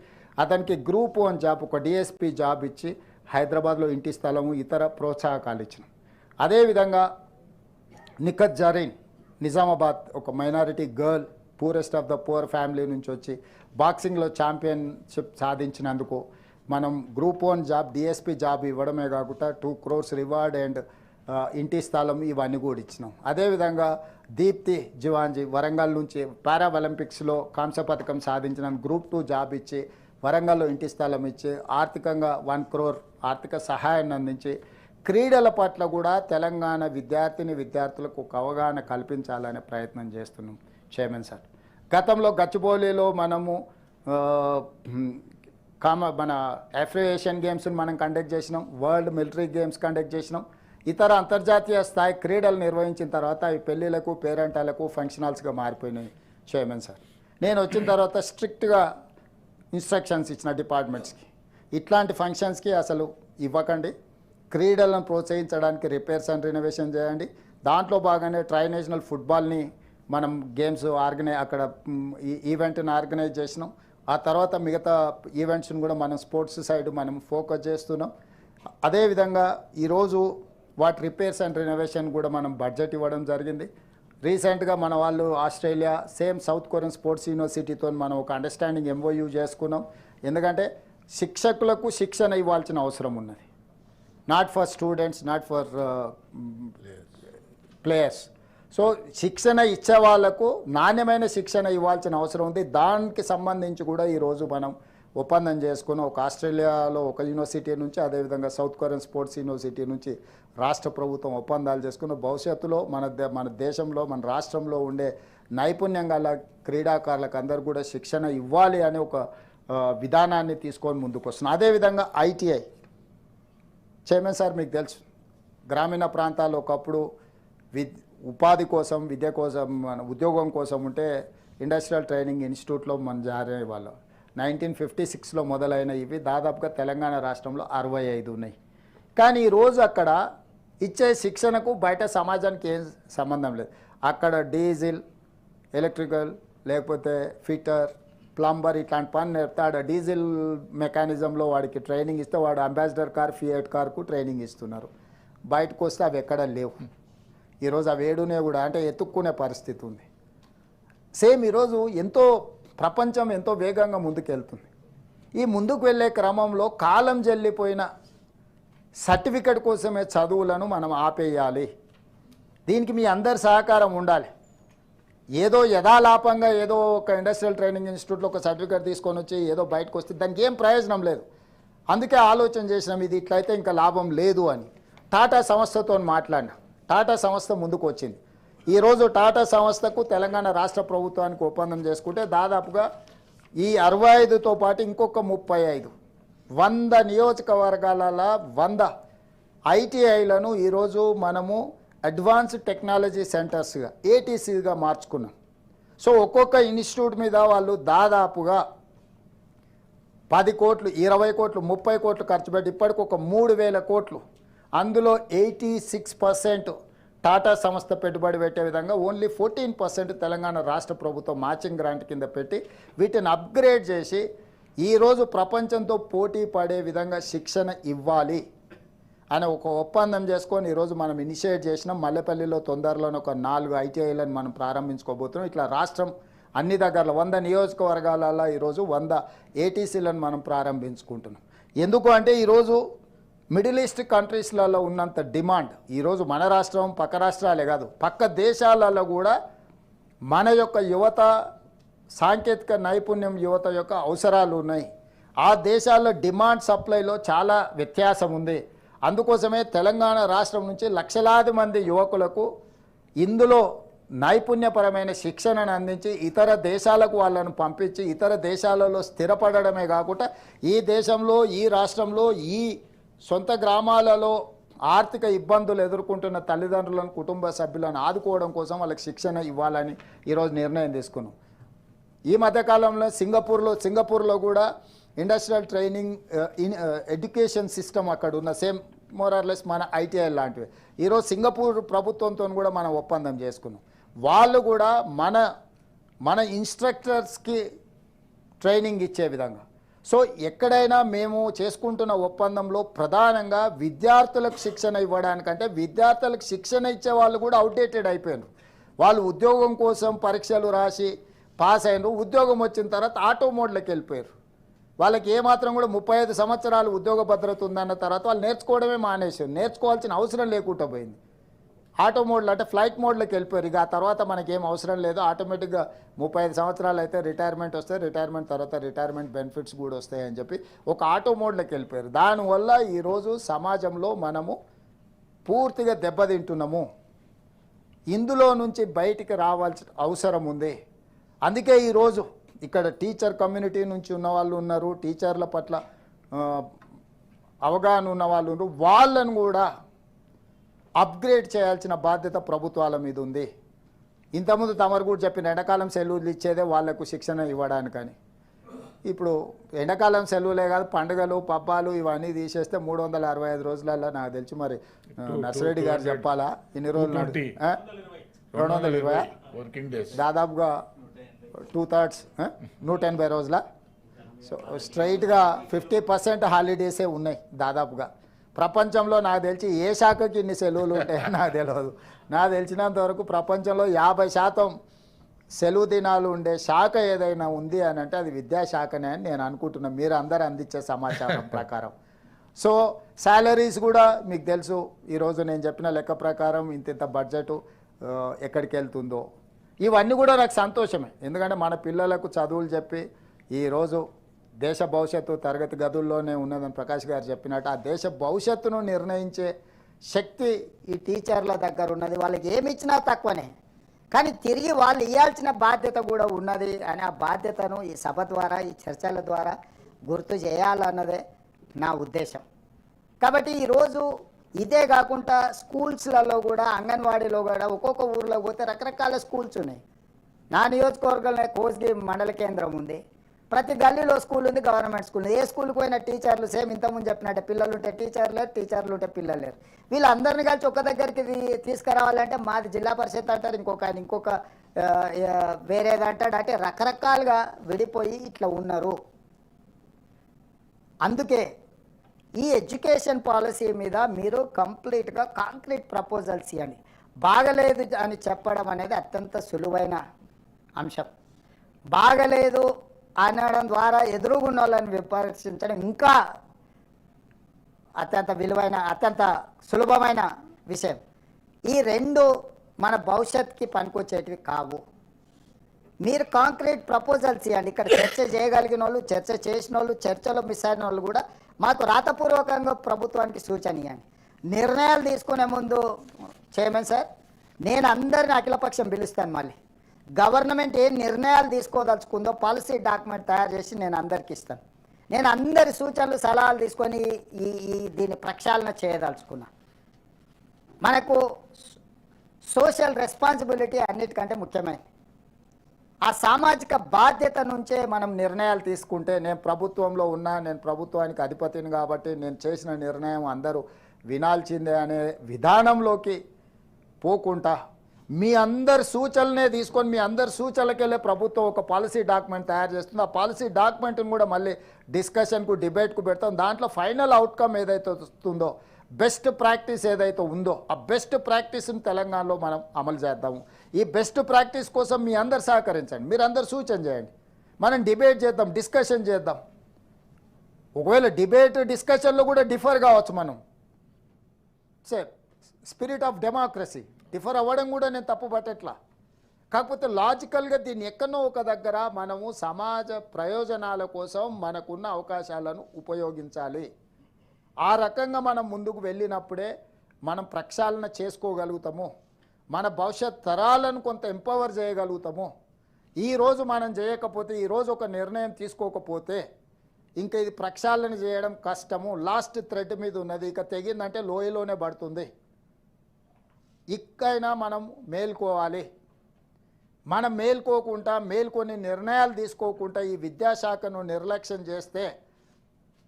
అతనికి గ్రూప్ 1 జాబ్, ఒక డిఎస్పీ జాబ్ ఇచ్చి హైదరాబాద్లో ఇంటి స్థలము ఇతర ప్రోత్సాహకాలు ఇచ్చిన. అదేవిధంగా నిఖత్ జరీన్ నిజామాబాద్, ఒక minority girl, poorest of the poor family నుంచి వచ్చి బాక్సింగ్లో ఛాంపియన్షిప్ సాధించినందుకు మనం గ్రూప్ 1 జాబ్ డిఎస్పీ జాబ్ ఇవ్వడమే కాకుండా 2 crores రివార్డ్ అండ్ ఇంటి స్థలం ఇవన్నీ కూడా ఇచ్చినాం. అదేవిధంగా దీప్తి జివాంజీ వరంగల్ నుంచి పారా ఒలింపిక్స్లో కాంస్య పథకం సాధించిన గ్రూప్ 2 జాబ్ ఇచ్చి వరంగల్లో ఇంటి స్థలం ఇచ్చి ఆర్థికంగా 1 crore ఆర్థిక సహాయాన్ని అందించి క్రీడల పట్ల కూడా తెలంగాణ విద్యార్థులకు ఒక అవగాహన కల్పించాలనే ప్రయత్నం చేస్తున్నాం చైర్మన్ సార్. గతంలో గచ్చిబౌలిలో మనము మన ఏషియన్ గేమ్స్ని మనం కండక్ట్ చేసినాం, వరల్డ్ మిలిటరీ గేమ్స్ కండక్ట్ చేసినాం. ఇతర అంతర్జాతీయ స్థాయి క్రీడలు నిర్వహించిన తర్వాత అవి పెళ్ళిళ్ళకు పేరెంటాలకు ఫంక్షన్ హాల్స్గా మారిపోయినాయి చైర్మన్ సార్. నేను వచ్చిన తర్వాత స్ట్రిక్ట్గా ఇన్స్ట్రక్షన్స్ ఇచ్చిన డిపార్ట్మెంట్స్కి, ఇట్లాంటి ఫంక్షన్స్కి అసలు ఇవ్వకండి, క్రీడలను ప్రోత్సహించడానికి రిపేర్స్ అండ్ రినోవేషన్ చేయండి. దాంట్లో భాగంగానే ట్రైనేషనల్ ఫుట్బాల్ని మనం గేమ్స్ అక్కడ ఈవెంట్ని ఆర్గనైజ్ చేసినాం. ఆ తర్వాత మిగతా ఈవెంట్స్ని కూడా మనం స్పోర్ట్స్ సైడ్ మనం ఫోకస్ చేస్తున్నాం. అదేవిధంగా ఈరోజు వాటి రిపేర్స్ అండ్ రినోవేషన్ కూడా మనం బడ్జెట్ ఇవ్వడం జరిగింది. రీసెంట్గా మన వాళ్ళు Australia same south Korean sports యూనివర్సిటీతో మనం ఒక అండర్స్టాండింగ్ MOU చేసుకున్నాం. ఎందుకంటే శిక్షకులకు శిక్షణ ఇవ్వాల్సిన అవసరం ఉన్నది, not for students, not for players. So శిక్షణ ఇచ్చే వాళ్లకు నాణ్యమైన శిక్షణ ఇవ్వాల్సిన అవసరం ఉంది. దానికి సంబంధించి కూడా ఈరోజు మనం ఒప్పందం చేసుకుని ఒక ఆస్ట్రేలియాలో ఒక యూనివర్సిటీ నుంచి అదేవిధంగా సౌత్ కొరియన్ స్పోర్ట్స్ యూనివర్సిటీ నుంచి రాష్ట్ర ప్రభుత్వం ఒప్పందాలు చేసుకుని భవిష్యత్తులో మన దేశంలో మన రాష్ట్రంలో ఉండే నైపుణ్యం గల క్రీడాకారులకు అందరూ కూడా శిక్షణ ఇవ్వాలి అనే ఒక విధానాన్ని తీసుకొని ముందుకు వస్తున్నాం. అదేవిధంగా ఐటీఐ చైర్మన్ సార్ మీకు తెలుసు, గ్రామీణ ప్రాంతాల్లో ఒకప్పుడు ఉపాధి కోసం విద్య కోసం మన ఉద్యోగం కోసం ఉంటే ఇండస్ట్రియల్ ట్రైనింగ్ ఇన్స్టిట్యూట్లో మనం జారే వాళ్ళం. 1956లో మొదలైన ఇవి దాదాపుగా తెలంగాణ రాష్ట్రంలో 65 ఉన్నాయి. కానీ ఈరోజు అక్కడ ఇచ్చే శిక్షణకు బయట సమాజానికి ఏం సంబంధం లేదు. అక్కడ డీజిల్, ఎలక్ట్రికల్, లేకపోతే ఫిటర్, ప్లంబర్ ఇట్లాంటి పని నేర్పుతాడు. డీజిల్ మెకానిజంలో వాడికి ట్రైనింగ్ ఇస్తే వాడు అంబాసిడర్ కార్, ఫియట్ కార్కు ట్రైనింగ్ ఇస్తున్నారు. బయటకు వస్తే అవి ఎక్కడ లేవు. ఈరోజు అవి ఏడునే కూడా అంటే ఎత్తుక్కునే పరిస్థితి ఉంది. సేమ్ ఈరోజు ప్రపంచం ఎంతో వేగంగా ముందుకెళ్తుంది. ఈ ముందుకు వెళ్ళే క్రమంలో కాలం జల్లిపోయిన సర్టిఫికెట్ కోసమే చదువులను మనం ఆపేయాలి. దీనికి మీ అందరి సహకారం ఉండాలి. ఏదో యథాలాపంగా ఏదో ఒక ఇండస్ట్రియల్ ట్రైనింగ్ ఇన్స్టిట్యూట్లో ఒక సర్టిఫికేట్ తీసుకొని వచ్చి ఏదో బయటకు వస్తే దానికి ఏం ప్రయోజనం లేదు. అందుకే ఆలోచన చేసినాం ఇది ఇట్లయితే ఇంకా లాభం లేదు అని. టాటా సంస్థతో మాట్లాడినా, టాటా సంస్థ ముందుకు వచ్చింది. ఈరోజు టాటా సంస్థకు తెలంగాణ రాష్ట్ర ప్రభుత్వానికి ఒప్పందం చేసుకుంటే దాదాపుగా ఈ 65తో పాటు ఇంకొక 35 100 నియోజకవర్గాల 100 ఐటీఐలను ఈరోజు మనము అడ్వాన్స్డ్ టెక్నాలజీ సెంటర్స్గా ఏటీసీగా మార్చుకున్నాం. సో ఒక్కొక్క ఇన్స్టిట్యూట్ మీద వాళ్ళు దాదాపుగా 10 కోట్లు, 20 కోట్లు, 30 కోట్లు ఖర్చు పెట్టి ఇప్పటికి ఒక 3,000 కోట్లు, అందులో 86% టాటా సంస్థ పెట్టుబడి పెట్టే విధంగా ఓన్లీ 14% తెలంగాణ రాష్ట్ర ప్రభుత్వం మ్యాచింగ్ గ్రాంట్ కింద పెట్టి వీటిని అప్గ్రేడ్ చేసి ఈరోజు ప్రపంచంతో పోటీ పడే విధంగా శిక్షణ ఇవ్వాలి అని ఒక ఒప్పందం చేసుకొని ఈరోజు మనం ఇనిషియేట్ చేసినాం. మల్లెపల్లిలో తొందరలోనే ఒక 4 ఐటీఐలను మనం ప్రారంభించుకోబోతున్నాం. ఇట్లా రాష్ట్రం అన్ని దగ్గరలో 100 నియోజకవర్గాలలో ఈరోజు 100 ఏటీసీలను మనం ప్రారంభించుకుంటున్నాం. ఎందుకు అంటే ఈరోజు మిడిల్ ఈస్ట్ కంట్రీస్లలో ఉన్నంత డిమాండ్ ఈరోజు మన రాష్ట్రం పక్క రాష్ట్రాలే కాదు పక్క దేశాలలో కూడా మన యొక్క యువత సాంకేతిక నైపుణ్యం యువత యొక్క అవసరాలు ఉన్నాయి. ఆ దేశాల్లో డిమాండ్ సప్లైలో చాలా వ్యత్యాసం ఉంది. అందుకోసమే తెలంగాణ రాష్ట్రం నుంచి లక్షలాది మంది యువకులకు ఇందులో నైపుణ్యపరమైన శిక్షణను అందించి ఇతర దేశాలకు వాళ్ళను పంపించి ఇతర దేశాలలో స్థిరపడడమే కాకుండా ఈ దేశంలో ఈ రాష్ట్రంలో ఈ సొంత గ్రామాలలో ఆర్థిక ఇబ్బందులు ఎదుర్కొంటున్న తల్లిదండ్రులను కుటుంబ సభ్యులను ఆదుకోవడం కోసం వాళ్ళకి శిక్షణ ఇవ్వాలని ఈరోజు నిర్ణయం తీసుకున్నాం. ఈ మధ్యకాలంలో సింగపూర్లో కూడా ఇండస్ట్రియల్ ట్రైనింగ్ ఎడ్యుకేషన్ సిస్టమ్ అక్కడ ఉన్న సేమ్ మోరార్లెస్ మన ఐటీఐ లాంటివి. ఈరోజు సింగపూర్ ప్రభుత్వంతో కూడా మనం ఒప్పందం చేసుకున్నాం. వాళ్ళు కూడా మన ఇన్స్ట్రక్టర్స్కి ట్రైనింగ్ ఇచ్చే విధంగా. సో ఎక్కడైనా మేము చేసుకుంటున్న ఒప్పందంలో ప్రధానంగా విద్యార్థులకు శిక్షణ ఇవ్వడానికంటే విద్యార్థులకు శిక్షణ ఇచ్చే వాళ్ళు కూడా అవుట్డేటెడ్ అయిపోయారు. వాళ్ళు ఉద్యోగం కోసం పరీక్షలు రాసి పాస్ అయినారు, ఉద్యోగం వచ్చిన తర్వాత ఆటో మోడ్లోకి వెళ్ళిపోయారు. వాళ్ళకి ఏమాత్రం కూడా 35 సంవత్సరాలు ఉద్యోగ భద్రత ఉందన్న తర్వాత వాళ్ళు నేర్చుకోవడమే మానేశారు. నేర్చుకోవాల్సిన అవసరం లేకుండా పోయింది. ఆటో మోడ్లో అంటే ఫ్లైట్ మోడ్లోకి వెళ్ళిపోయారు. ఇక ఆ తర్వాత మనకేం అవసరం లేదు, ఆటోమేటిక్గా 35 సంవత్సరాలు అయితే రిటైర్మెంట్ వస్తే రిటైర్మెంట్ తర్వాత రిటైర్మెంట్ బెనిఫిట్స్ కూడా వస్తాయని చెప్పి ఒక ఆటో మోడ్లోకి వెళ్ళిపోయారు. దానివల్ల ఈరోజు సమాజంలో మనము పూర్తిగా దెబ్బతింటున్నాము. ఇందులో నుంచి బయటికి రావాల్సిన అవసరం ఉంది. అందుకే ఈరోజు ఇక్కడ టీచర్ కమ్యూనిటీ నుంచి ఉన్న వాళ్ళు ఉన్నారు, టీచర్ల పట్ల అవగాహన ఉన్న వాళ్ళు ఉన్నారు. వాళ్ళను కూడా అప్గ్రేడ్ చేయాల్సిన బాధ్యత ప్రభుత్వాల మీద ఉంది. ఇంతకుముందు తమరు కూడా చెప్పిన ఎండాకాలం సెలవులు ఇచ్చేదే వాళ్లకు శిక్షణ ఇవ్వడానికని. ఇప్పుడు ఎండాకాలం సెలవులే కాదు పండుగలు పబ్బాలు ఇవన్నీ తీసేస్తే 365 రోజులలో నాకు తెలిసి మరి నర్సిరెడ్డి గారు చెప్పాలా ఎన్ని రోజులు 220 దాదాపుగా 2/3 180 రోజుల. సో స్ట్రైట్గా 50% హాలిడేసే ఉన్నాయి దాదాపుగా. ప్రపంచంలో నాకు తెలిసి ఏ శాఖకి ఇన్ని సెలవులు ఉంటాయో నాకు తెలియదు. నాకు తెలిసినంత వరకు ప్రపంచంలో 50% సెలవు దినాలు ఉండే శాఖ ఏదైనా ఉంది అని అంటే అది విద్యాశాఖనే అని నేను అనుకుంటున్నాను, మీరు అందరూ అందించే సమాచారం ప్రకారం. సో శాలరీస్ కూడా మీకు తెలుసు, ఈరోజు నేను చెప్పిన లెక్క ప్రకారం ఇంత బడ్జెట్ ఎక్కడికి వెళ్తుందో ఇవన్నీ కూడా నాకు సంతోషమే. ఎందుకంటే మన పిల్లలకు చదువులు చెప్పి ఈరోజు దేశ భవిష్యత్తు తరగతి గదుల్లోనే ఉన్నదని ప్రకాష్ గారు చెప్పినట్టు ఆ దేశ భవిష్యత్తును నిర్ణయించే శక్తి ఈ టీచర్ల దగ్గర ఉన్నది. వాళ్ళకి ఏమి ఇచ్చినా తక్కువనే, కానీ తిరిగి వాళ్ళు ఇవ్వాల్సిన బాధ్యత కూడా ఉన్నది అని ఆ బాధ్యతను ఈ సభ ద్వారా, ఈ చర్చల ద్వారా గుర్తు చేయాలన్నదే నా ఉద్దేశం. కాబట్టి ఈరోజు ఇదే కాకుండా స్కూల్స్లలో కూడా, అంగన్వాడీలో కూడా ఒక్కొక్క ఊర్లో పోతే రకరకాల స్కూల్స్ ఉన్నాయి. నా నియోజకవర్గంలో కోస్గి మండల కేంద్రం ఉంది, ప్రతి గల్లీలో స్కూల్ ఉంది, గవర్నమెంట్ స్కూల్ ఉంది. ఏ స్కూల్కి పోయిన టీచర్లు సేమ్ ఇంతకుముందు చెప్పినట్టే, పిల్లలు ఉంటే టీచర్లు లేరు, టీచర్లు ఉంటే పిల్లలు లేరు. వీళ్ళందరినీ కలిసి ఒక్క దగ్గరికి తీసుకురావాలంటే మాది జిల్లా పరిషత్ అంటారు, ఇంకొక వేరేది అంటాడు. అంటే రకరకాలుగా విడిపోయి ఇట్లా ఉన్నారు. అందుకే ఈ ఎడ్యుకేషన్ పాలసీ మీద మీరు కంప్లీట్గా కాంక్రీట్ ప్రపోజల్స్ ఇవ్వండి. బాగలేదు అని చెప్పడం అనేది అత్యంత సులువైన అంశం. బాగలేదు అనడం ద్వారా ఎదురుగున్న వాళ్ళని విమర్శించడం ఇంకా అత్యంత విలువైన, అత్యంత సులభమైన విషయం. ఈ రెండు మన భవిష్యత్తుకి పనికొచ్చేటివి కావు. మీరు కాంక్రీట్ ప్రపోజల్స్ ఇవ్వండి. ఇక్కడ చర్చ చేయగలిగిన వాళ్ళు, చర్చ చేసిన వాళ్ళు, చర్చలో మిస్ అయిన వాళ్ళు కూడా మాకు రాతపూర్వకంగా ప్రభుత్వానికి సూచన ఇవ్వండి. నిర్ణయాలు తీసుకునే ముందు చైర్మన్ సార్, నేను అందరిని అఖిలపక్షం పిలుస్తాను. మళ్ళీ గవర్నమెంట్ ఏ నిర్ణయాలు తీసుకోదలుచుకుందో పాలసీ డాక్యుమెంట్ తయారు చేసి నేను అందరికి ఇస్తాను. నేను అందరి సూచనలు, సలహాలు తీసుకొని దీన్ని ప్రక్షాళన చేయదలుచుకున్నా. మనకు సోషల్ రెస్పాన్సిబిలిటీ అన్నిటికంటే ముఖ్యమైనది. ఆ సామాజిక బాధ్యత నుంచే మనం నిర్ణయాలు తీసుకుంటే, నేను ప్రభుత్వంలో ఉన్నా, నేను ప్రభుత్వానికి అధిపతిని కాబట్టి నేను చేసిన నిర్ణయం అందరూ వినాల్సిందే అనే విధానంలోకి పోకుండా మీ అందరి సూచనలనే తీసుకొని మీ అందరి సూచనలకెళ్ళే ప్రభుత్వం ఒక పాలసీ డాక్యుమెంట్ తయారు చేస్తుంది. ఆ పాలసీ డాక్యుమెంట్ని కూడా మళ్ళీ డిస్కషన్కు, డిబేట్కు పెడతాం. దాంట్లో ఫైనల్ అవుట్కమ్ ఏదైతే వస్తుందో, బెస్ట్ ప్రాక్టీస్ ఏదైతే ఉందో ఆ బెస్ట్ ప్రాక్టీస్ని తెలంగాణలో మనం అమలు చేద్దాము. ఈ బెస్ట్ ప్రాక్టీస్ కోసం మీ అందరు సహకరించండి, మీరు అందరు సూచన చేయండి, మనం డిబేట్ చేద్దాం, డిస్కషన్ చేద్దాం. ఒకవేళ డిబేట్ డిస్కషన్లో కూడా డిఫర్ కావచ్చు, మనం స్పిరిట్ ఆఫ్ డెమోక్రసీ డిఫర్ అవ్వడం కూడా నేను తప్పు పట్టట్లా. కాకపోతే లాజికల్గా దీన్ని ఎక్కడో ఒక దగ్గర మనము సమాజ ప్రయోజనాల కోసం మనకున్న అవకాశాలను ఉపయోగించాలి. ఆ రకంగా మనం ముందుకు వెళ్ళినప్పుడే మనం ప్రక్షాళన చేసుకోగలుగుతాము, మన భవిష్యత్ తరాలను కొంత ఎంపవర్ చేయగలుగుతాము. ఈరోజు మనం చేయకపోతే, ఈరోజు ఒక నిర్ణయం తీసుకోకపోతే ఇంకా ఇది ప్రక్షాళన చేయడం కష్టము. లాస్ట్ థ్రెడ్ మీద ఉన్నది, ఇక తెగిందంటే లోయలోనే పడుతుంది. ఇక్కైనా మనం మేల్కోవాలి. మనం మేల్కొని నిర్ణయాలు తీసుకోకుండా ఈ విద్యాశాఖను నిర్లక్ష్యం చేస్తే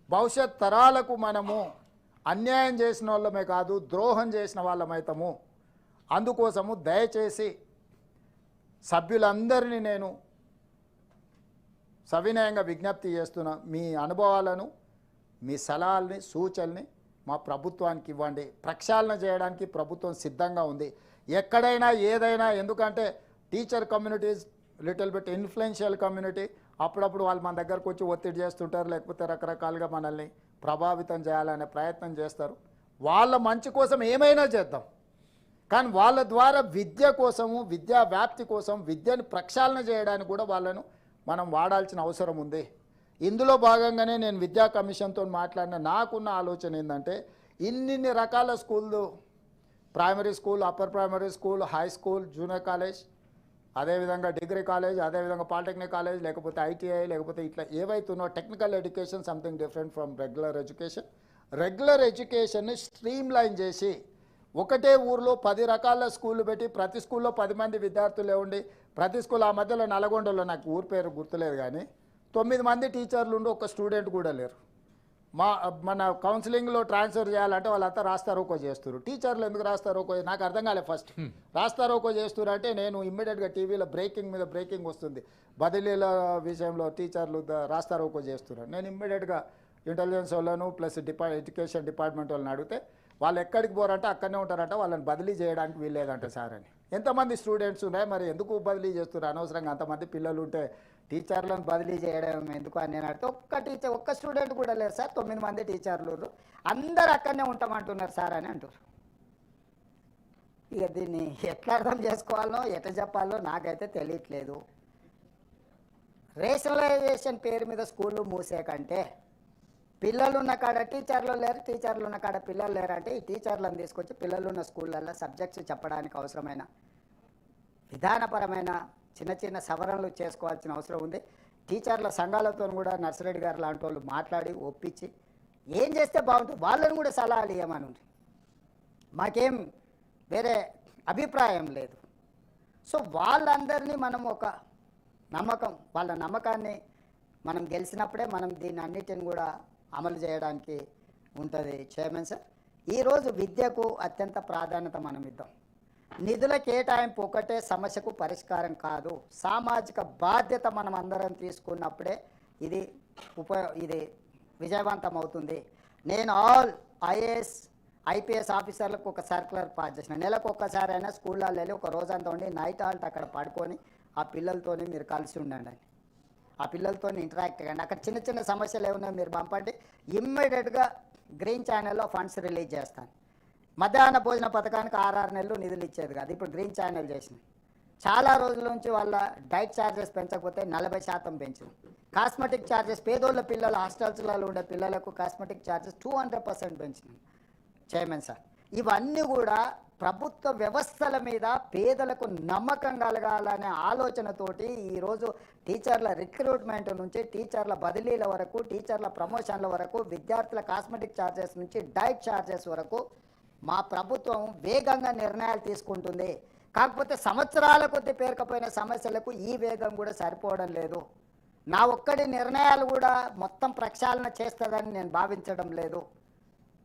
భవిష్యత్ తరాలకు మనము అన్యాయం చేసిన వాళ్ళమే కాదు, ద్రోహం చేసిన వాళ్ళమవుతాము. అందుకోసము దయచేసి సభ్యులందరినీ నేను సవినయంగా విజ్ఞప్తి చేస్తున్నా, మీ అనుభవాలను, మీ సలహాలని, సూచనల్ని మా ప్రభుత్వానికి ఇవ్వండి. ప్రక్షాళన చేయడానికి ప్రభుత్వం సిద్ధంగా ఉంది. ఎక్కడైనా ఏదైనా, ఎందుకంటే teacher communities little bit influential community. అప్పుడప్పుడు వాళ్ళు మన దగ్గరకు వచ్చి ఒత్తిడి చేస్తుంటారు, లేకపోతే రకరకాలుగా మనల్ని ప్రభావితం చేయాలనే ప్రయత్నం చేస్తారు. వాళ్ళ మంచి కోసం ఏమైనా చేద్దాం, కానీ వాళ్ళ ద్వారా విద్య కోసము, విద్యా వ్యాప్తి కోసం, విద్యను ప్రక్షాళన చేయడానికి కూడా వాళ్ళను మనం వాడాల్సిన అవసరం ఉంది. ఇందులో భాగంగానే నేను విద్యా కమిషన్తో మాట్లాడిన నాకున్న ఆలోచన ఏంటంటే, ఇన్ని రకాల స్కూళ్ళు, primary school, upper primary school, high school, junior college, అదేవిధంగా డిగ్రీ కాలేజ్, అదేవిధంగా పాలిటెక్నిక్ కాలేజ్, లేకపోతే ఐటీఐ, లేకపోతే ఇట్లా ఏవైతున్నో technical education something different from regular education. Regular ఎడ్యుకేషన్ని స్ట్రీమ్ లైన్ చేసి ఒకటే ఊర్లో 10 రకాల స్కూళ్ళు పెట్టి ప్రతి స్కూల్లో 10 మంది విద్యార్థులే ఉండి, ప్రతి స్కూల్, ఆ మధ్యలో నల్గొండలో నాకు ఊరి పేరు గుర్తులేదు కానీ 9 మంది టీచర్లు ఉండి ఒక్క స్టూడెంట్ కూడా లేరు. మన కౌన్సిలింగ్లో ట్రాన్స్ఫర్ చేయాలంటే వాళ్ళంతా రాస్తారోకో చేస్తారు. టీచర్లు ఎందుకు రాస్తారోకో నాకు అర్థం కాలేదు. ఫస్ట్ రాస్తారోకో చేస్తారు అంటే నేను ఇమ్మీడియట్గా టీవీలో బ్రేకింగ్ వస్తుంది, బదిలీల విషయంలో టీచర్లు రాస్తారోకో చేస్తున్నారు. నేను ఇమ్మీడియట్గా ఇంటెలిజెన్స్ వాళ్ళను ప్లస్ ఎడ్యుకేషన్ డిపార్ట్మెంట్ వాళ్ళని అడిగితే వాళ్ళు ఎక్కడికి పోరంటే అక్కడనే ఉంటారంట, వాళ్ళని బదిలీ చేయడానికి వీల్లేదంట సార్ అని. ఎంతమంది స్టూడెంట్స్ ఉన్నాయి, మరి ఎందుకు బదిలీ చేస్తున్నారు అనవసరంగా? అంతమంది పిల్లలు ఉంటే టీచర్లను బదిలీ చేయడం ఎందుకు అని నేను అడిగితే ఒక్క స్టూడెంట్ కూడా లేరు సార్, 9 మంది టీచర్లు అందరు అక్కడనే ఉంటామంటున్నారు సార్ అని అంటారు. ఇక దీన్ని ఎట్లా అర్థం చేసుకోవాలో, ఎట్లా చెప్పాలో నాకైతే తెలియట్లేదు. రేషనలైజేషన్ పేరు మీద స్కూళ్ళు మూసే కంటే పిల్లలు ఉన్న కాడ టీచర్లు లేరు, టీచర్లు ఉన్న కాడ పిల్లలు లేరు అంటే ఈ టీచర్లను తీసుకొచ్చి పిల్లలు ఉన్న స్కూళ్ళల్లో సబ్జెక్ట్స్ చెప్పడానికి అవసరమైన విధానపరమైన చిన్న చిన్న సవరణలు చేసుకోవాల్సిన అవసరం ఉంది. టీచర్ల సంఘాలతో కూడా నర్సిరెడ్డి గారు లాంటి వాళ్ళు మాట్లాడి ఒప్పించి ఏం చేస్తే బాగుంటుంది వాళ్ళని కూడా సలహాలు ఇవ్వమని ఉంది. మాకేం వేరే అభిప్రాయం లేదు. సో వాళ్ళందరినీ మనం ఒక నమ్మకం, వాళ్ళ నమ్మకాన్ని మనం గెలిచినప్పుడే మనం దీన్ని అన్నిటిని కూడా అమలు చేయడానికి ఉంటుంది. చైర్మన్ సార్, ఈరోజు విద్యకు అత్యంత ప్రాధాన్యత మనం ఇద్దాం. నిధుల కేటాయింపు ఒకటే సమస్యకు పరిష్కారం కాదు. సామాజిక బాధ్యత మనం అందరం తీసుకున్నప్పుడే ఇది ఇది విజయవంతం అవుతుంది. నేను ఆల్ ఐఏఎస్ ఐపీఎస్ ఆఫీసర్లకు ఒక సర్క్యులర్ పాస్ చేసిన, నెలకు ఒక్కసారైనా స్కూళ్ళల్లో వెళ్ళి ఒక రోజంతా ఉండి నైట్ హాల్ట్ అక్కడ పడుకొని ఆ పిల్లలతోనే మీరు కలిసి ఉండండి, ఆ పిల్లలతో ఇంటరాక్ట్ అవ్వండి. అక్కడ చిన్న చిన్న సమస్యలు ఏమున్నాయో మీరు పంపండి, ఇమ్మీడియట్గా గ్రీన్ ఛానల్లో ఫండ్స్ రిలీజ్ చేస్తాను. మధ్యాహ్న భోజన పథకానికి 6 నెలలు నిధులు ఇచ్చేది కాదు, ఇప్పుడు గ్రీన్ ఛానల్ చేసిన. చాలా రోజుల నుంచి వాళ్ళ డైట్ ఛార్జెస్ పెంచకపోతే 40% పెంచినాం. కాస్మెటిక్ ఛార్జెస్ పేదోళ్ళ పిల్లలు హాస్టల్స్లలో ఉండే పిల్లలకు కాస్మెటిక్ ఛార్జెస్ 200% పెంచినాం. చైర్మన్ సార్, ఇవన్నీ కూడా ప్రభుత్వ వ్యవస్థల మీద పేదలకు నమ్మకం కలగాలనే ఆలోచనతోటి ఈరోజు టీచర్ల రిక్రూట్మెంట్ నుంచి టీచర్ల బదిలీల వరకు, టీచర్ల ప్రమోషన్ల వరకు, విద్యార్థుల కాస్మెటిక్ ఛార్జెస్ నుంచి డైట్ ఛార్జెస్ వరకు మా ప్రభుత్వం వేగంగా నిర్ణయాలు తీసుకుంటుంది. కాకపోతే సంవత్సరాల కొద్ది పేరుకపోయిన సమస్యలకు ఈ వేగం కూడా సరిపోవడం లేదు. నా ఒక్కడి నిర్ణయాలు కూడా మొత్తం ప్రక్షాళన చేస్తుందని నేను భావించడం లేదు.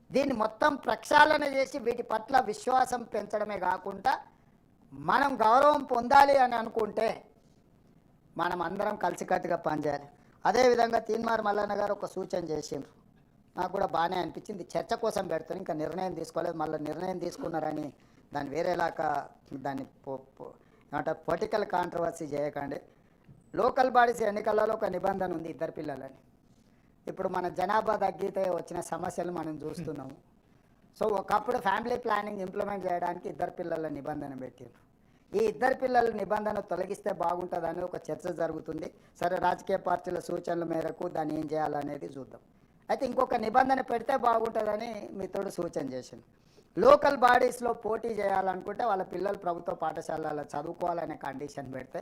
దీన్ని మొత్తం ప్రక్షాళన చేసి వీటి పట్ల విశ్వాసం పెంచడమే కాకుండా మనం గౌరవం పొందాలి అని అనుకుంటే మనం అందరం కలిసికట్టుగా పనిచేయాలి. అదేవిధంగా తీన్మార్ మల్లన్న గారు ఒక సూచన చేసిండ్రు, నాకు కూడా బాగానే అనిపించింది. చర్చ కోసం పెడుతుంది, ఇంకా నిర్ణయం తీసుకోలేదు. మళ్ళీ నిర్ణయం తీసుకున్నారని దాన్ని వేరేలాగా దాన్ని ఏమంటారు పొలిటికల్ కాంట్రవర్సీ చేయకండి. లోకల్ బాడీస్ ఎన్నికలలో ఒక నిబంధన ఉంది, 2 పిల్లలని. ఇప్పుడు మన జనాభా తగ్గితే వచ్చిన సమస్యలు మనం చూస్తున్నాము. సో ఒకప్పుడు ఫ్యామిలీ ప్లానింగ్ ఇంప్లిమెంట్ చేయడానికి 2 పిల్లల నిబంధన పెట్టిండ్రు. ఈ 2 పిల్లల నిబంధన తొలగిస్తే బాగుంటుందని ఒక చర్చ జరుగుతుంది. సరే, రాజకీయ పార్టీల సూచనల మేరకు దాన్ని ఏం చేయాలనేది చూద్దాం. అయితే ఇంకొక నిబంధన పెడితే బాగుంటుందని మీతోడు సూచన చేసింది. లోకల్ బాడీస్లో పోటీ చేయాలనుకుంటే వాళ్ళ పిల్లలు ప్రభుత్వ పాఠశాలలో చదువుకోవాలనే కండిషన్ పెడితే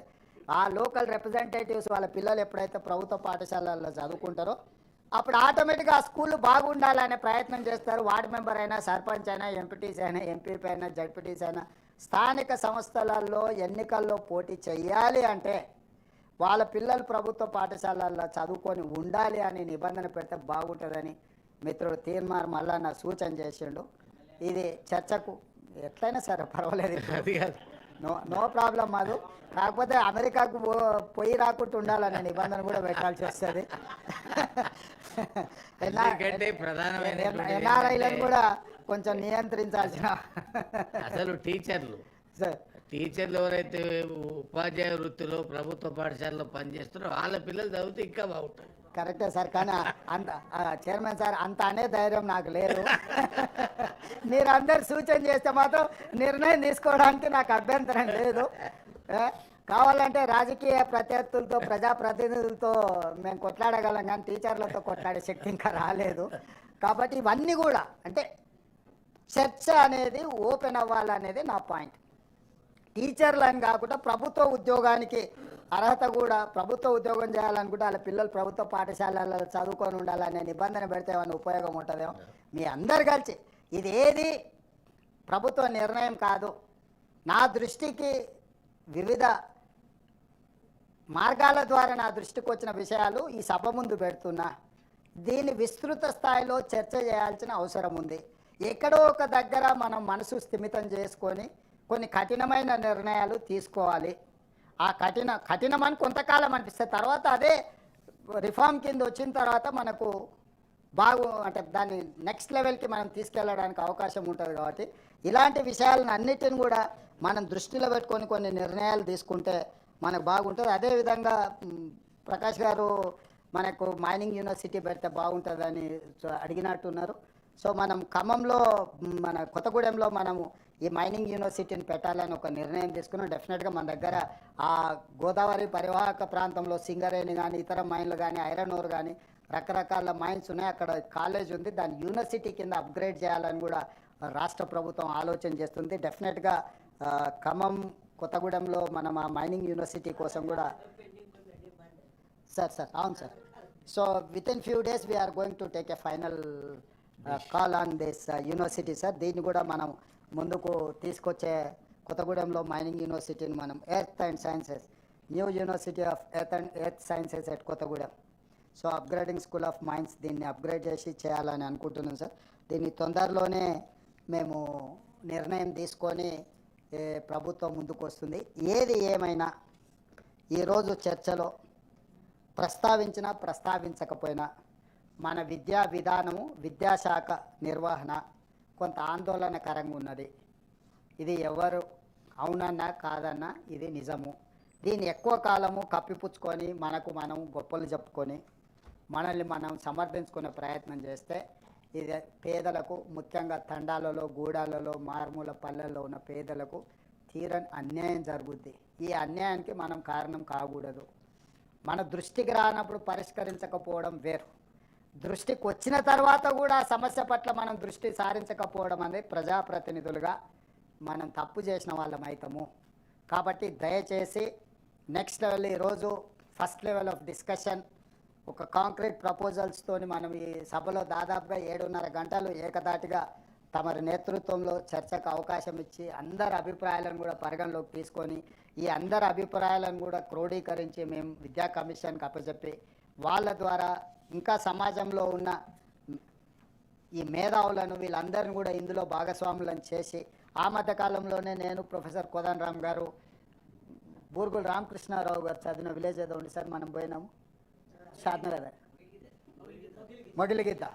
ఆ లోకల్ రిప్రజెంటేటివ్స్ వాళ్ళ పిల్లలు ఎప్పుడైతే ప్రభుత్వ పాఠశాలలో చదువుకుంటారో అప్పుడు ఆటోమేటిక్గా ఆ స్కూల్ బాగుండాలనే ప్రయత్నం చేస్తారు. వార్డు మెంబర్ అయినా, సర్పంచ్ అయినా, ఎంపీటీసీ అయినా, ఎంపీపీ అయినా, జడ్పీటీసీ అయినా స్థానిక సంస్థలలో ఎన్నికల్లో పోటీ చేయాలి అంటే వాళ్ళ పిల్లలు ప్రభుత్వ పాఠశాలల్లో చదువుకొని ఉండాలి అని నిబంధన పెడితే బాగుంటుందని మిత్రుడు తీన్మార్ మల్లన్న సూచన చేసిండు. ఇది చర్చకు ఎట్లయినా సరే పర్వాలేదు, నో ప్రాబ్లం మాదు. కాకపోతే అమెరికాకు పోయి రాకుండా ఉండాలనే నిబంధన కూడా పెట్టాల్సి వస్తుంది. ఎన్ఆర్ఐలను కూడా కొంచెం నియంత్రించాల్సిన అసలు టీచర్లు ఎవరైతే ఉపాధ్యాయ వృత్తిలో ప్రభుత్వ పాఠశాలలో పనిచేస్తారో వాళ్ళ పిల్లలు చదివితే ఇంకా బాగుంటుంది. కరెక్టే సార్, కానీ అంత చైర్మన్ సార్ అంత అనే ధైర్యం నాకు లేదు. మీరందరు సూచన చేస్తే మాత్రం నిర్ణయం తీసుకోవడానికి నాకు అభ్యంతరం లేదు. కావాలంటే రాజకీయ ప్రత్యర్థులతో, ప్రజాప్రతినిధులతో మేము కొట్లాడగలం, కానీ టీచర్లతో కొట్లాడే శక్తి ఇంకా రాలేదు. కాబట్టి ఇవన్నీ కూడా అంటే చర్చ అనేది ఓపెన్ అవ్వాలనేది నా పాయింట్. టీచర్లని కాకుండా ప్రభుత్వ ఉద్యోగానికి అర్హత కూడా, ప్రభుత్వ ఉద్యోగం చేయాలనుకుంటే వాళ్ళ పిల్లలు ప్రభుత్వ పాఠశాలలో చదువుకొని ఉండాలనే నిబంధన పెడితే ఏమైనా ఉపయోగం ఉంటుందేమో. మీ అందరు కలిసి ఇది ఏది ప్రభుత్వ నిర్ణయం కాదు, నా దృష్టికి వివిధ మార్గాల ద్వారా నా దృష్టికి వచ్చిన విషయాలు ఈ సభ ముందు పెడుతున్నా. దీన్ని విస్తృత స్థాయిలో చర్చ చేయాల్సిన అవసరం ఉంది. ఎక్కడో ఒక దగ్గర మనం మనసు స్థిమితం చేసుకొని కొన్ని కఠినమైన నిర్ణయాలు తీసుకోవాలి. ఆ కఠినమని కొంతకాలం అనిపిస్తే తర్వాత అదే రిఫార్మ్ కింద వచ్చిన తర్వాత మనకు అంటే దాన్ని నెక్స్ట్ లెవెల్కి మనం తీసుకెళ్ళడానికి అవకాశం ఉంటుంది. కాబట్టి ఇలాంటి విషయాలను అన్నిటిని కూడా మనం దృష్టిలో పెట్టుకొని కొన్ని నిర్ణయాలు తీసుకుంటే మనకు బాగుంటుంది. అదేవిధంగా ప్రకాష్ గారు మనకు మైనింగ్ యూనివర్సిటీ పెడితే బాగుంటుందని అడిగినట్టున్నారు. సో మనం ఖమ్మంలో, మన కొత్తగూడెంలో మనము ఈ మైనింగ్ యూనివర్సిటీని పెట్టాలని ఒక నిర్ణయం తీసుకున్నాం. డెఫినెట్గా మన దగ్గర ఆ గోదావరి పరివాహక ప్రాంతంలో సింగరేణి కానీ ఇతర మైన్లు కానీ ఐరన్ ఓర్ కానీ రకరకాల మైన్స్ ఉన్నాయి. అక్కడ కాలేజ్ ఉంది, దాన్ని యూనివర్సిటీ కింద అప్గ్రేడ్ చేయాలని కూడా రాష్ట్ర ప్రభుత్వం ఆలోచన చేస్తుంది. డెఫినెట్గా ఖమ్మం కొత్తగూడెంలో మనం ఆ మైనింగ్ యూనివర్సిటీ కోసం కూడా సార్ అవును sir. So with in few days we are going to take a final call on this university sir. దీన్ని కూడా మనం ముందుకు తీసుకొచ్చే కొత్తగూడెంలో మైనింగ్ యూనివర్సిటీని మనం earth and sciences new university of earth sciences at Kothagudem. So upgrading school of mines దీన్ని upgrade చేసి చేయాలని అనుకుంటున్నాం సార్. దీన్ని తొందరలోనే మేము నిర్ణయం తీసుకొని ప్రభుత్వం ముందుకు వస్తుంది. ఏది ఏమైనా ఈరోజు చర్చలో ప్రస్తావించినా ప్రస్తావించకపోయినా మన విద్యా విధానము విద్యాశాఖ నిర్వహణ కొంత ఆందోళనకరంగా ఉన్నది. ఇది ఎవరు అవునన్నా కాదన్నా ఇది నిజము. దీన్ని ఎక్కువ కాలము కప్పిపుచ్చుకొని మనకు మనం గొప్పలు చెప్పుకొని మనల్ని మనం సమర్థించుకునే ప్రయత్నం చేస్తే ఇది పేదలకు, ముఖ్యంగా తండాలలో గూడాలలో మారుమూల పల్లెల్లో ఉన్న పేదలకు తీరని అన్యాయం జరుగుద్ది. ఈ అన్యాయానికి మనం కారణం కాకూడదు. మన దృష్టికి రానప్పుడు పరిష్కరించకపోవడం వేరు, దృష్టికి వచ్చిన తర్వాత కూడా సమస్య పట్ల మనం దృష్టి సారించకపోవడం అనేది ప్రజాప్రతినిధులుగా మనం తప్పు చేసిన వాళ్ళం అవుతాము. కాబట్టి దయచేసి నెక్స్ట్ లెవెల్ ఈరోజు ఫస్ట్ లెవెల్ ఆఫ్ డిస్కషన్ ఒక కాంక్రీట్ ప్రపోజల్స్తోని మనం ఈ సభలో దాదాపుగా 7.5 గంటలు ఏకదాటిగా తమరి నేతృత్వంలో చర్చకు అవకాశం ఇచ్చి అందరి అభిప్రాయాలను కూడా పరిగణలోకి తీసుకొని ఈ అందరి అభిప్రాయాలను కూడా క్రోడీకరించి మేము విద్యా కమిషన్కి అప్పచెప్పి వాళ్ళ ద్వారా ఇంకా సమాజంలో ఉన్న ఈ మేధావులను వీళ్ళందరిని కూడా ఇందులో భాగస్వాములను చేసి ఆ మధ్యకాలంలోనే నేను ప్రొఫెసర్ కోదండరామ్ గారు బూర్గుల రామకృష్ణారావు గారు చదివిన విలేజ్ ఏదో ఉంది సార్, మనం పోయినాము షాద్నగర్ మొగిలిగిద్ద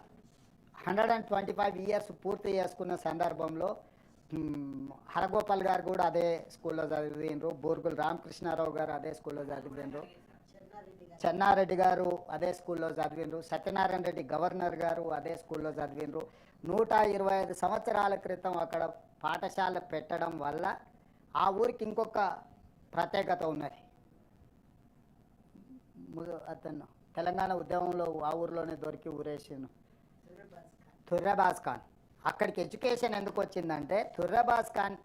125 ఇయర్స్ పూర్తి చేసుకున్న సందర్భంలో హరగోపాల్ గారు కూడా అదే స్కూల్లో చదివిండ్రు, బూర్గుల రామకృష్ణారావు గారు అదే స్కూల్లో చదివిండ్రు, చెన్నారెడ్డి గారు అదే స్కూల్లో చదివిండ్రు, సత్యనారాయణ రెడ్డి గవర్నర్ గారు అదే స్కూల్లో చదివిండ్రు. 125 సంవత్సరాల క్రితం అక్కడ పాఠశాల పెట్టడం వల్ల ఆ ఊరికి ఇంకొక ప్రత్యేకత ఉన్నది. అతను తెలంగాణ ఉద్యమంలో ఆ ఊరిలోనే దొరికి ఊరేసాను తుర్రబాజ్ ఖాన్. అక్కడికి ఎడ్యుకేషన్ ఎందుకు వచ్చిందంటే తుర్రబాజ్ ఖాన్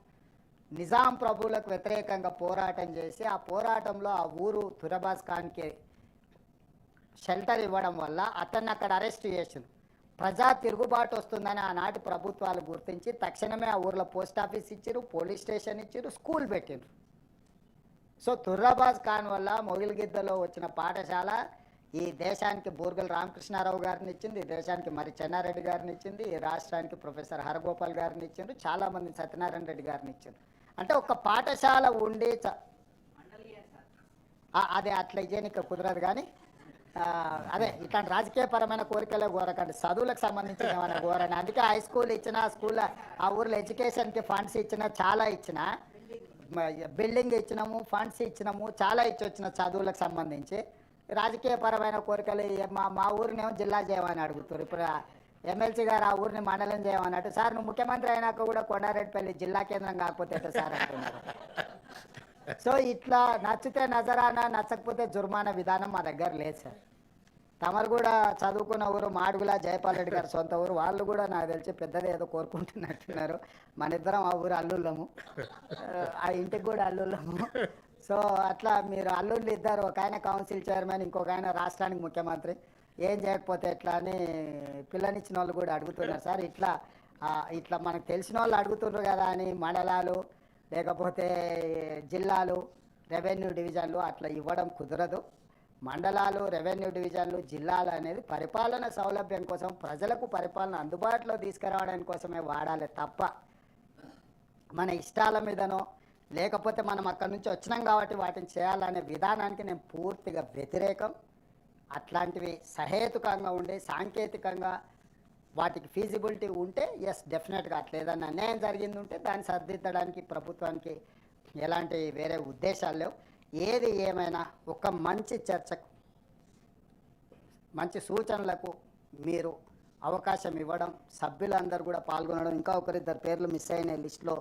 నిజాం ప్రభువులకు వ్యతిరేకంగా పోరాటం చేసి ఆ పోరాటంలో ఆ ఊరు తుర్రబాజ్ ఖాన్కి షెల్టర్ ఇవ్వడం వల్ల అతన్ని అక్కడ అరెస్ట్ చేసింది. ప్రజా తిరుగుబాటు వస్తుందని ఆనాటి ప్రభుత్వాలు గుర్తించి తక్షణమే ఆ ఊర్లో పోస్ట్ ఆఫీస్ ఇచ్చారు, పోలీస్ స్టేషన్ ఇచ్చారు, స్కూల్ పెట్టిండ్రు. సో తుర్రాబాజ్ ఖాన్ వల్ల మొగిలిగిద్దలో వచ్చిన పాఠశాల ఈ దేశానికి బూర్గుల రామకృష్ణారావు గారిని ఇచ్చింది, ఈ దేశానికి మరి చెన్నారెడ్డి గారిని ఇచ్చింది, ఈ రాష్ట్రానికి ప్రొఫెసర్ హరగోపాల్ గారిని ఇచ్చిండ్రు, చాలామంది సత్యనారాయణ రెడ్డి గారిని ఇచ్చిండ్రు. అంటే ఒక పాఠశాల ఉండి అదే అట్లా ఇచ్చేనిక కుదరదు. కానీ అదే ఇట్లాంటి రాజకీయపరమైన కోరికలే కోరకండి, చదువులకు సంబంధించిన ఏమైనా కోరండి. అందుకే హై స్కూల్ ఇచ్చిన, స్కూల్ ఆ ఊర్లో ఎడ్యుకేషన్కి ఫండ్స్ ఇచ్చిన, చాలా ఇచ్చిన, బిల్డింగ్ ఇచ్చినాము, ఫండ్స్ ఇచ్చినాము, చాలా ఇచ్చొచ్చిన చదువులకు సంబంధించి. రాజకీయపరమైన కోరికలు మా ఊరినేమో జిల్లా చేయమని అడుగుతారు. ఇప్పుడు ఎమ్మెల్సీ గారు ఆ ఊరిని మండలం చేయమన్నట్టు, సార్ నువ్వు ముఖ్యమంత్రి అయినాక కూడా కొండారెడ్డిపల్లి జిల్లా కేంద్రం కాకపోతే ఎట్లా సార్ అంటున్నారు. సో ఇట్లా నచ్చితే నజరానా, నచ్చకపోతే జుర్మానా విధానం మా దగ్గర లేదు సార్. తమరు కూడా చదువుకున్న ఊరు మాడుగుల జయపాల్ రెడ్డి గారు సొంత ఊరు, వాళ్ళు కూడా నాకు తెలిసి పెద్దది ఏదో కోరుకుంటున్నట్టున్నారు. మన ఇద్దరం ఆ ఊరు అల్లుళ్ళము, ఆ ఇంటికి కూడా అల్లుళ్ళము. సో అట్లా మీరు అల్లుళ్ళు ఇద్దరు, ఒక ఆయన కౌన్సిల్ చైర్మన్, ఇంకొక ఆయన రాష్ట్రానికి ముఖ్యమంత్రి, ఏం చేయకపోతే ఎట్లా అని పిల్లనిచ్చిన వాళ్ళు కూడా అడుగుతున్నారు సార్. ఇట్లా మనకు తెలిసిన వాళ్ళు అడుగుతున్నారు కదా అని మండలాలు లేకపోతే జిల్లాలు, రెవెన్యూ డివిజన్లు అట్లా ఇవ్వడం కుదరదు. మండలాలు, రెవెన్యూ డివిజన్లు, జిల్లాలు అనేది పరిపాలన సౌలభ్యం కోసం, ప్రజలకు పరిపాలన అందుబాటులో తీసుకురావడానికి కోసమే వాడాలి తప్ప మన ఇష్టాల మీదనో లేకపోతే మనం అక్కడి నుంచి వచ్చినాం కాబట్టి వాటిని చేయాలనే విధానానికి నేను పూర్తిగా వ్యతిరేకం. అట్లాంటివి సహేతుకంగా ఉండే, సాంకేతికంగా వాటికి ఫీజిబిలిటీ ఉంటే ఎస్ డెఫినెట్గా అట్లా ఏదన్నా అన్యాయం జరిగింది ఉంటే దాన్ని సరిదిద్దడానికి ప్రభుత్వానికి ఎలాంటి వేరే ఉద్దేశాలు లేవు. ఏది ఏమైనా ఒక మంచి చర్చకు, మంచి సూచనలకు మీరు అవకాశం ఇవ్వడం, సభ్యులందరూ కూడా పాల్గొనడం, ఇంకా ఒకరిద్దరు పేర్లు మిస్ అయిన లిస్టులో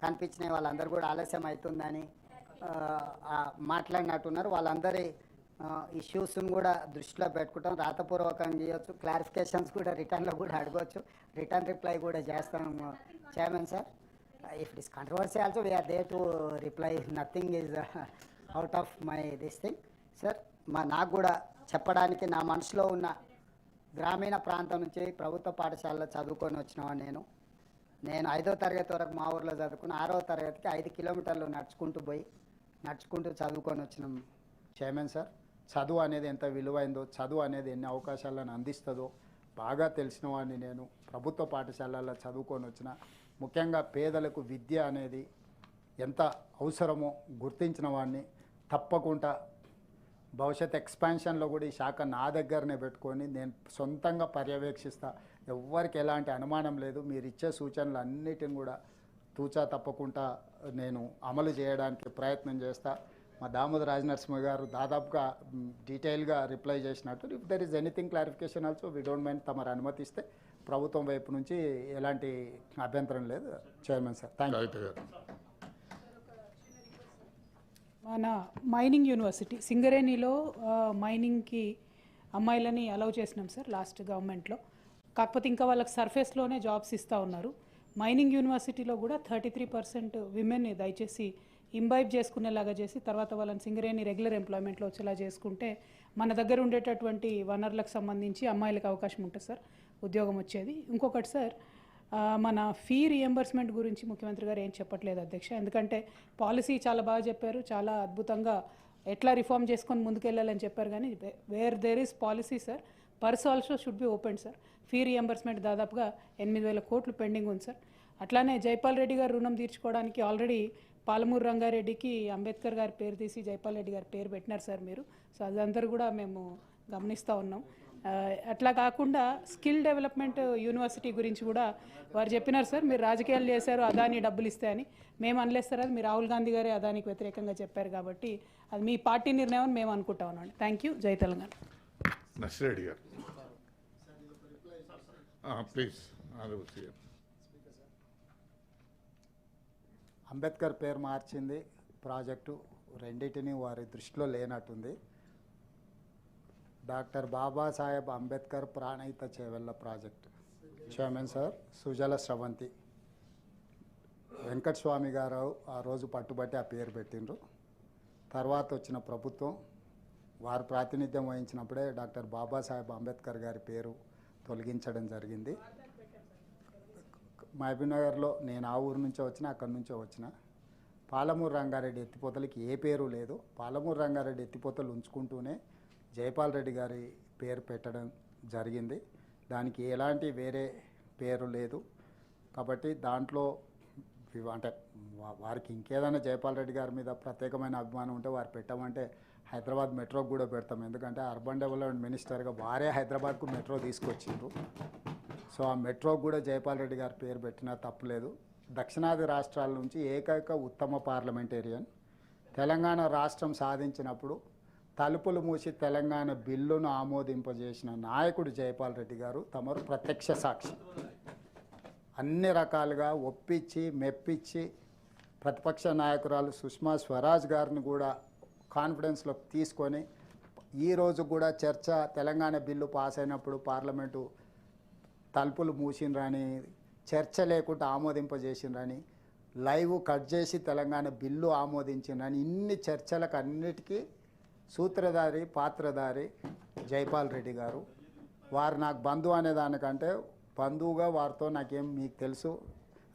కనిపించిన వాళ్ళందరూ కూడా ఆలస్యం అవుతుందని మాట్లాడినట్టున్నారు. వాళ్ళందరి ఇష్యూస్ని కూడా దృష్టిలో పెట్టుకుంటాం, రాతపూర్వకంగా ఇవ్వచ్చు, క్లారిఫికేషన్స్ కూడా రిటర్న్లో కూడా అడగవచ్చు, రిటర్న్ రిప్లై కూడా చేస్తాం chairman sir. If it is controversy also we are there to reply, nothing is out of my this thing sir. నాకు కూడా చెప్పడానికి నా మనసులో ఉన్న గ్రామీణ ప్రాంతం నుంచి ప్రభుత్వ పాఠశాలలో చదువుకొని వచ్చినవాడు నేను 5వ తరగతి వరకు మా ఊర్లో చదువుకుని 6వ తరగతికి 5 కిలోమీటర్లు నడుచుకుంటూ చదువుకొని వచ్చినాం చైర్మన్ సార్. చదువు అనేది ఎంత విలువైందో, చదువు అనేది ఎన్ని అవకాశాలను అందిస్తుందో బాగా తెలిసిన వాడిని నేను. ప్రభుత్వ పాఠశాలల్లో చదువుకొని వచ్చిన, ముఖ్యంగా పేదలకు విద్య అనేది ఎంత అవసరమో గుర్తించిన వాడిని. తప్పకుండా భవిష్యత్ ఎక్స్పాన్షన్లో కూడా ఈ శాఖ నా దగ్గరనే పెట్టుకొని నేను సొంతంగా పర్యవేక్షిస్తా. ఎవ్వరికి ఎలాంటి అనుమానం లేదు. మీరు ఇచ్చే సూచనలు అన్నిటిని కూడా తూచా తప్పకుండా నేను అమలు చేయడానికి ప్రయత్నం చేస్తా. మా దామోదర్ రాజనరసింహ గారు దాదాపుగా డీటెయిల్గా రిప్లై చేసినట్టు, if there is anything clarification also we don't mind, తమరు అనుమతిస్తే ప్రభుత్వం వైపు నుంచి ఎలాంటి అభ్యంతరం లేదు చైర్మన్ సార్. Thank you. మన మైనింగ్ యూనివర్సిటీ సింగరేణిలో మైనింగ్కి అమ్మాయిలని అలౌ చేసినాం సార్ లాస్ట్ గవర్నమెంట్లో. కాకపోతే ఇంకా వాళ్ళకి సర్ఫేస్లోనే జాబ్స్ ఇస్తూ ఉన్నారు. మైనింగ్ యూనివర్సిటీలో కూడా 33% విమెన్ని దయచేసి ఇంబైబ్ చేసుకునేలాగా చేసి తర్వాత వాళ్ళని సింగరేణి రెగ్యులర్ ఎంప్లాయ్మెంట్లో వచ్చేలా చేసుకుంటే మన దగ్గర ఉండేటటువంటి వనరులకు సంబంధించి అమ్మాయిలకు అవకాశం ఉంటుంది సార్, ఉద్యోగం వచ్చేది. ఇంకొకటి సార్, మన ఫీ రియంబర్స్మెంట్ గురించి ముఖ్యమంత్రి గారు ఏం చెప్పట్లేదు అధ్యక్ష. ఎందుకంటే పాలసీ చాలా బాగా చెప్పారు, చాలా అద్భుతంగా ఎట్లా రిఫార్మ్ చేసుకొని ముందుకెళ్ళాలని చెప్పారు. కానీ where there is policy sir, purse also should be open sir. Fee reimbursement దాదాపుగా 8,000 కోట్లు పెండింగ్ ఉంది సార్. అట్లానే జైపాల్ రెడ్డి గారు రుణం తీర్చుకోవడానికి ఆల్రెడీ పాలమూరు రంగారెడ్డికి అంబేద్కర్ గారి పేరు తీసి జైపాల్ రెడ్డి గారి పేరు పెట్టినారు సార్ మీరు. సో అదందరూ కూడా మేము గమనిస్తూ ఉన్నాం. అట్లా కాకుండా స్కిల్ డెవలప్మెంట్ యూనివర్సిటీ గురించి కూడా వారు చెప్పినారు సార్, మీరు రాజకీయాలు చేశారు అదాని డబ్బులు ఇస్తాయని. మేము అనలేదు సార్, అది మీ రాహుల్ గాంధీ గారే అదానికి వ్యతిరేకంగా చెప్పారు కాబట్టి అది మీ పార్టీ నిర్ణయం అని మేము అనుకుంటా ఉన్నాం. Thank you. జై తెలంగాణ. నర్సిరెడ్డి గారు ప్లీజ్. అంబేద్కర్ పేరు మార్చింది ప్రాజెక్టు రెండింటిని వారి దృష్టిలో లేనట్టుంది. Doctor Babasaheb Ambedkar Pranahita Chevella project chairman sir Sujala Sravanthi Venkataswamy garu ఆ రోజు పట్టుబట్టి ఆ పేరు పెట్టిండ్రు. తర్వాత వచ్చిన ప్రభుత్వం వారు ప్రాతినిధ్యం వహించినప్పుడే డాక్టర్ బాబాసాహెబ్ అంబేద్కర్ గారి పేరు తొలగించడం జరిగింది. మహబూబ్నగర్లో నేను ఆ ఊరు నుంచే వచ్చిన, అక్కడి నుంచే వచ్చిన. పాలమూరు రంగారెడ్డి ఎత్తిపోతలకి ఏ పేరు లేదు. పాలమూరు రంగారెడ్డి ఎత్తిపోతలు ఉంచుకుంటూనే జైపాల్ రెడ్డి గారి పేరు పెట్టడం జరిగింది. దానికి ఎలాంటి వేరే పేరు లేదు. కాబట్టి దాంట్లో అంటే వారికి ఇంకేదైనా జైపాల్ రెడ్డి గారి మీద ప్రత్యేకమైన అభిమానం ఉంటే వారు పెట్టమంటే హైదరాబాద్ మెట్రోకి కూడా పెడతాం. ఎందుకంటే అర్బన్ డెవలప్మెంట్ మినిస్టర్గా వారే హైదరాబాద్కు మెట్రో తీసుకొచ్చిండ్రు. సో ఆ మెట్రోకి కూడా జైపాల్ రెడ్డి గారి పేరు పెట్టినా తప్పులేదు. దక్షిణాది రాష్ట్రాల నుంచి ఏకైక ఉత్తమ పార్లమెంటేరియన్. తెలంగాణ రాష్ట్రం సాధించినప్పుడు తలుపులు మూసి తెలంగాణ బిల్లును ఆమోదింపజేసిన నాయకుడు జైపాల్ రెడ్డి గారు. తమరు ప్రత్యక్ష సాక్షి. అన్ని రకాలుగా ఒప్పించి మెప్పించి ప్రతిపక్ష నాయకురాలు సుష్మా స్వరాజ్ గారిని కూడా కాన్ఫిడెన్స్లో తీసుకొని ఈరోజు కూడా చర్చ తెలంగాణ బిల్లు పాస్ అయినప్పుడు పార్లమెంటు తలుపులు మూసిండ్రని, చర్చ లేకుండా ఆమోదింపజేసిండ్రని, లైవ్ కట్ చేసి తెలంగాణ బిల్లు ఆమోదించిండ్రని, ఇన్ని చర్చలకు అన్నిటికీ సూత్రధారి పాత్రధారి జైపాల్ రెడ్డి గారు. వారు నాకు బంధువు అనే దానికంటే బంధువుగా వారితో నాకేం మీకు తెలుసు,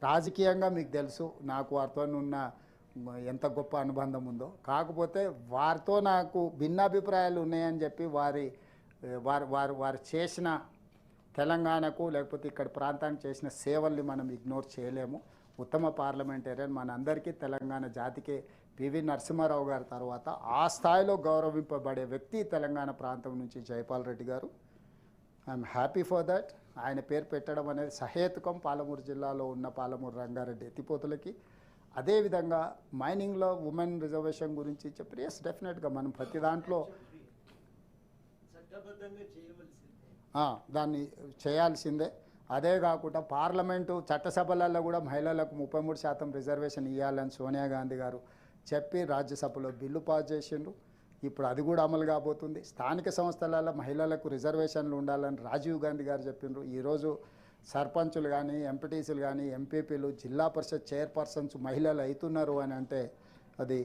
రాజకీయంగా మీకు తెలుసు నాకు వారితో ఉన్న ఎంత గొప్ప అనుబంధం ఉందో. కాకపోతే వారితో నాకు భిన్నాభిప్రాయాలు ఉన్నాయని చెప్పి వారు చేసిన తెలంగాణకు లేకపోతే ఇక్కడ ప్రాంతానికి చేసిన సేవల్ని మనం ఇగ్నోర్ చేయలేము. ఉత్తమ పార్లమెంటేరియన్ మనందరికీ తెలంగాణ జాతికి పివి నరసింహారావు గారి తర్వాత ఆ స్థాయిలో గౌరవింపబడే వ్యక్తి తెలంగాణ ప్రాంతం నుంచి జైపాల్ రెడ్డి గారు. I'm happy for that. ఆయన పేరు పెట్టడం అనేది సహేతుకం. పాలమూరు జిల్లాలో ఉన్న పాలమూరు రంగారెడ్డి ఎత్తిపోతులకి. అదేవిధంగా మైనింగ్లో ఉమెన్ రిజర్వేషన్ గురించి చెప్పి ఎస్ డెఫినెట్గా మనం ప్రతి దాంట్లో దాన్ని చేయాల్సిందే. అదే కాకుండా పార్లమెంటు చట్టసభలలో కూడా మహిళలకు 33% రిజర్వేషన్ ఇవ్వాలని సోనియా గాంధీ గారు చెప్పి రాజ్యసభలో బిల్లు పాస్ చేసిండ్రు. ఇప్పుడు అది కూడా అమలు కాబోతుంది. స్థానిక సంస్థలలో మహిళలకు రిజర్వేషన్లు ఉండాలని రాజీవ్ గాంధీ గారు చెప్పిండ్రు. ఈరోజు సర్పంచులు కానీ ఎంపీటీసీలు కానీ ఎంపీపీలు జిల్లా పరిషత్ చైర్పర్సన్స్ మహిళలు అవుతున్నారు అని అంటే అది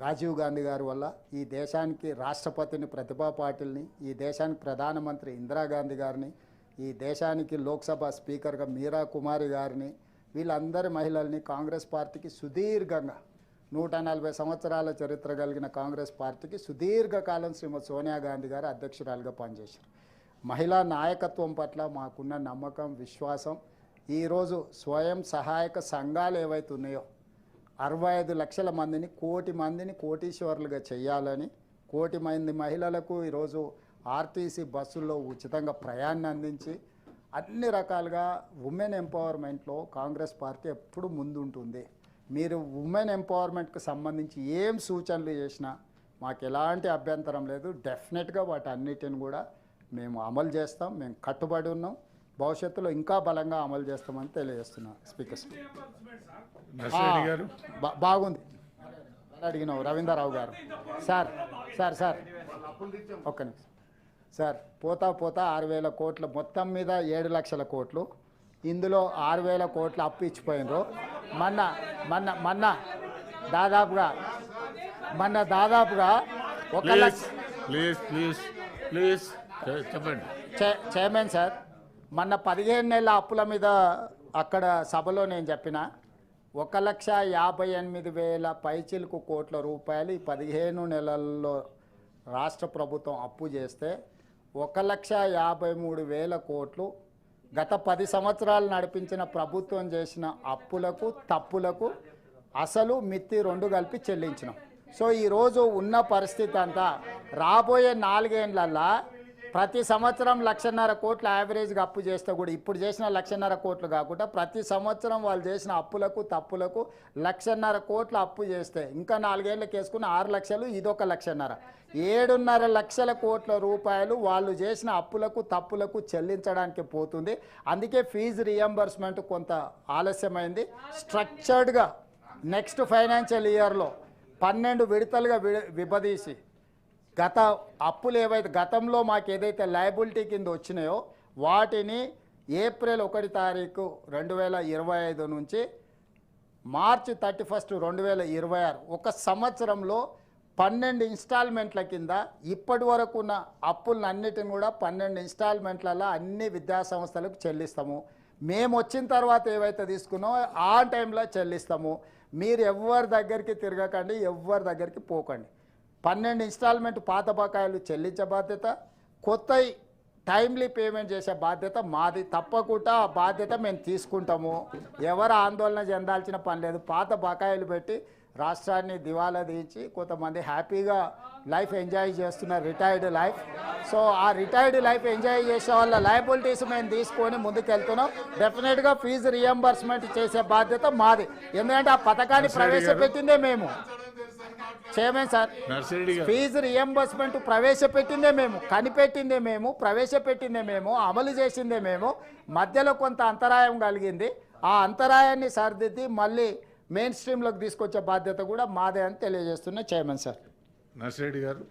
రాజీవ్ గాంధీ గారి వల్ల. ఈ దేశానికి రాష్ట్రపతిని ప్రతిభా పాటిల్ని, ఈ దేశానికి ప్రధానమంత్రి ఇందిరాగాంధీ గారిని, ఈ దేశానికి లోక్సభ స్పీకర్గా మీరా కుమారి గారిని, వీళ్ళందరి మహిళల్ని కాంగ్రెస్ పార్టీకి సుదీర్ఘంగా 140 సంవత్సరాల చరిత్ర కలిగిన కాంగ్రెస్ పార్టీకి సుదీర్ఘకాలం శ్రీమతి సోనియా గాంధీ గారు అధ్యక్షురాలుగా పనిచేశారు. మహిళా నాయకత్వం పట్ల మాకున్న నమ్మకం, విశ్వాసం. ఈరోజు స్వయం సహాయక సంఘాలు ఏవైతే ఉన్నాయో 65 లక్షల మందిని, కోటి మందిని కోటీశ్వరులుగా చేయాలని, కోటి మంది మహిళలకు ఈరోజు ఆర్టీసీ బస్సుల్లో ఉచితంగా ప్రయాణం అందించి అన్ని రకాలుగా ఉమెన్ ఎంపవర్మెంట్లో కాంగ్రెస్ పార్టీ ఎప్పుడు ముందుంటుంది. మీరు ఉమెన్ ఎంపవర్మెంట్కి సంబంధించి ఏం సూచనలు చేసినా మాకు ఎలాంటి అభ్యంతరం లేదు. డెఫినెట్గా వాటి అన్నిటిని కూడా మేము అమలు చేస్తాం. మేము కట్టుబడి ఉన్నాం. భవిష్యత్తులో ఇంకా బలంగా అమలు చేస్తామని తెలియజేస్తున్నాం. స్పీకర్ నర్సిరెడ్డి గారు. బాగుంది అడిగినావు రవీంద్రరావు గారు. సార్ సార్ సార్ ఒక్క నిమిషం సార్. పోతా 6,000 కోట్లు మొత్తం మీద 7 లక్షల కోట్లు, ఇందులో 6,000 కోట్లు అప్పు ఇచ్చిపోయినరు. మొన్న దాదాపుగా 1 లక్ష. ప్లీజ్ చెప్పండి. చైర్మన్ సార్, మొన్న 15 నెలల అప్పుల మీద అక్కడ సభలో నేను చెప్పిన 1,58,000 పైచిలుకు కోట్ల రూపాయలు ఈ 15 నెలల్లో రాష్ట్ర ప్రభుత్వం అప్పు చేస్తే 1,53,000 కోట్లు గత 10 సంవత్సరాలు నడిపించిన ప్రభుత్వం చేసిన అప్పులకు, తప్పులకు అసలు మిత్తి 2 కలిపి చెల్లించినాం. సో ఈరోజు ఉన్న పరిస్థితి అంతా రాబోయే 4 ఏళ్ళల్లో ప్రతి సంవత్సరం 1,50,000 కోట్లు యావరేజ్గా అప్పు చేస్తే కూడా ఇప్పుడు చేసిన 1,50,000 కోట్లు కాకుండా ప్రతి సంవత్సరం వాళ్ళు చేసిన అప్పులకు, తప్పులకు 1,50,000 కోట్లు అప్పు చేస్తే ఇంకా 4 ఏళ్ళకి వేసుకుని 6 లక్షలు, ఇదొక 1,50,000, 7.5 లక్షల కోట్ల రూపాయలు వాళ్ళు చేసిన అప్పులకు, తప్పులకు చెల్లించడానికి పోతుంది. అందుకే ఫీజు రియంబర్స్మెంట్ కొంత ఆలస్యమైంది. స్ట్రక్చర్డ్గా నెక్స్ట్ ఫైనాన్షియల్ ఇయర్లో 12 విడతలుగా విభదీసి గత అప్పులు ఏవైతే గతంలో మాకు ఏదైతే లయబిలిటీ కింద వచ్చినాయో వాటిని ఏప్రిల్ 1 తారీఖు 2025 నుంచి మార్చి 31, 2026 ఒక సంవత్సరంలో 12 ఇన్స్టాల్మెంట్ల కింద ఇప్పటి వరకు ఉన్న అప్పులన్నిటిని కూడా 12 ఇన్స్టాల్మెంట్లలో అన్ని విద్యా సంస్థలకు చెల్లిస్తాము. మేము వచ్చిన తర్వాత ఏవైతే తీసుకున్నామో ఆ టైంలో చెల్లిస్తాము. మీరు ఎవరి దగ్గరికి తిరగకండి, ఎవరి దగ్గరికి పోకండి. 12 ఇన్స్టాల్మెంట్ పాత బకాయిలు చెల్లించే బాధ్యత, కొత్త టైమ్లీ పేమెంట్ చేసే బాధ్యత మాది. తప్పకుండా ఆ బాధ్యత మేము తీసుకుంటాము. ఎవరు ఆందోళన చెందాల్సిన పని లేదు. పాత బకాయిలు పెట్టి రాష్ట్రాన్ని దివాలా తీయించి కొంతమంది హ్యాపీగా లైఫ్ ఎంజాయ్ చేస్తున్నారు, రిటైర్డ్ లైఫ్. సో ఆ రిటైర్డ్ లైఫ్ ఎంజాయ్ చేసే వాళ్ళ లయబిలిటీస్ మేము తీసుకొని ముందుకెళ్తున్నాం. డెఫినెట్గా ఫీజు రియంబర్స్మెంట్ చేసే బాధ్యత మాది. ఎందుకంటే ఆ పథకాన్ని ప్రవేశపెట్టిందే మేము. చైర్మన్ సార్, ఫీజు రియంబర్స్మెంట్ ప్రవేశపెట్టిందే మేము, కనిపెట్టిందే మేము, ప్రవేశపెట్టిందే మేము, అమలు చేసిందే మేము. మధ్యలో కొంత అంతరాయం కలిగింది. ఆ అంతరాయాన్ని సరిదిద్ది మళ్ళీ మెయిన్ స్ట్రీమ్లోకి తీసుకొచ్చే బాధ్యత కూడా మాదే అని తెలియజేస్తున్నా చైర్మన్ సార్. నర్సిరెడ్డి గారు.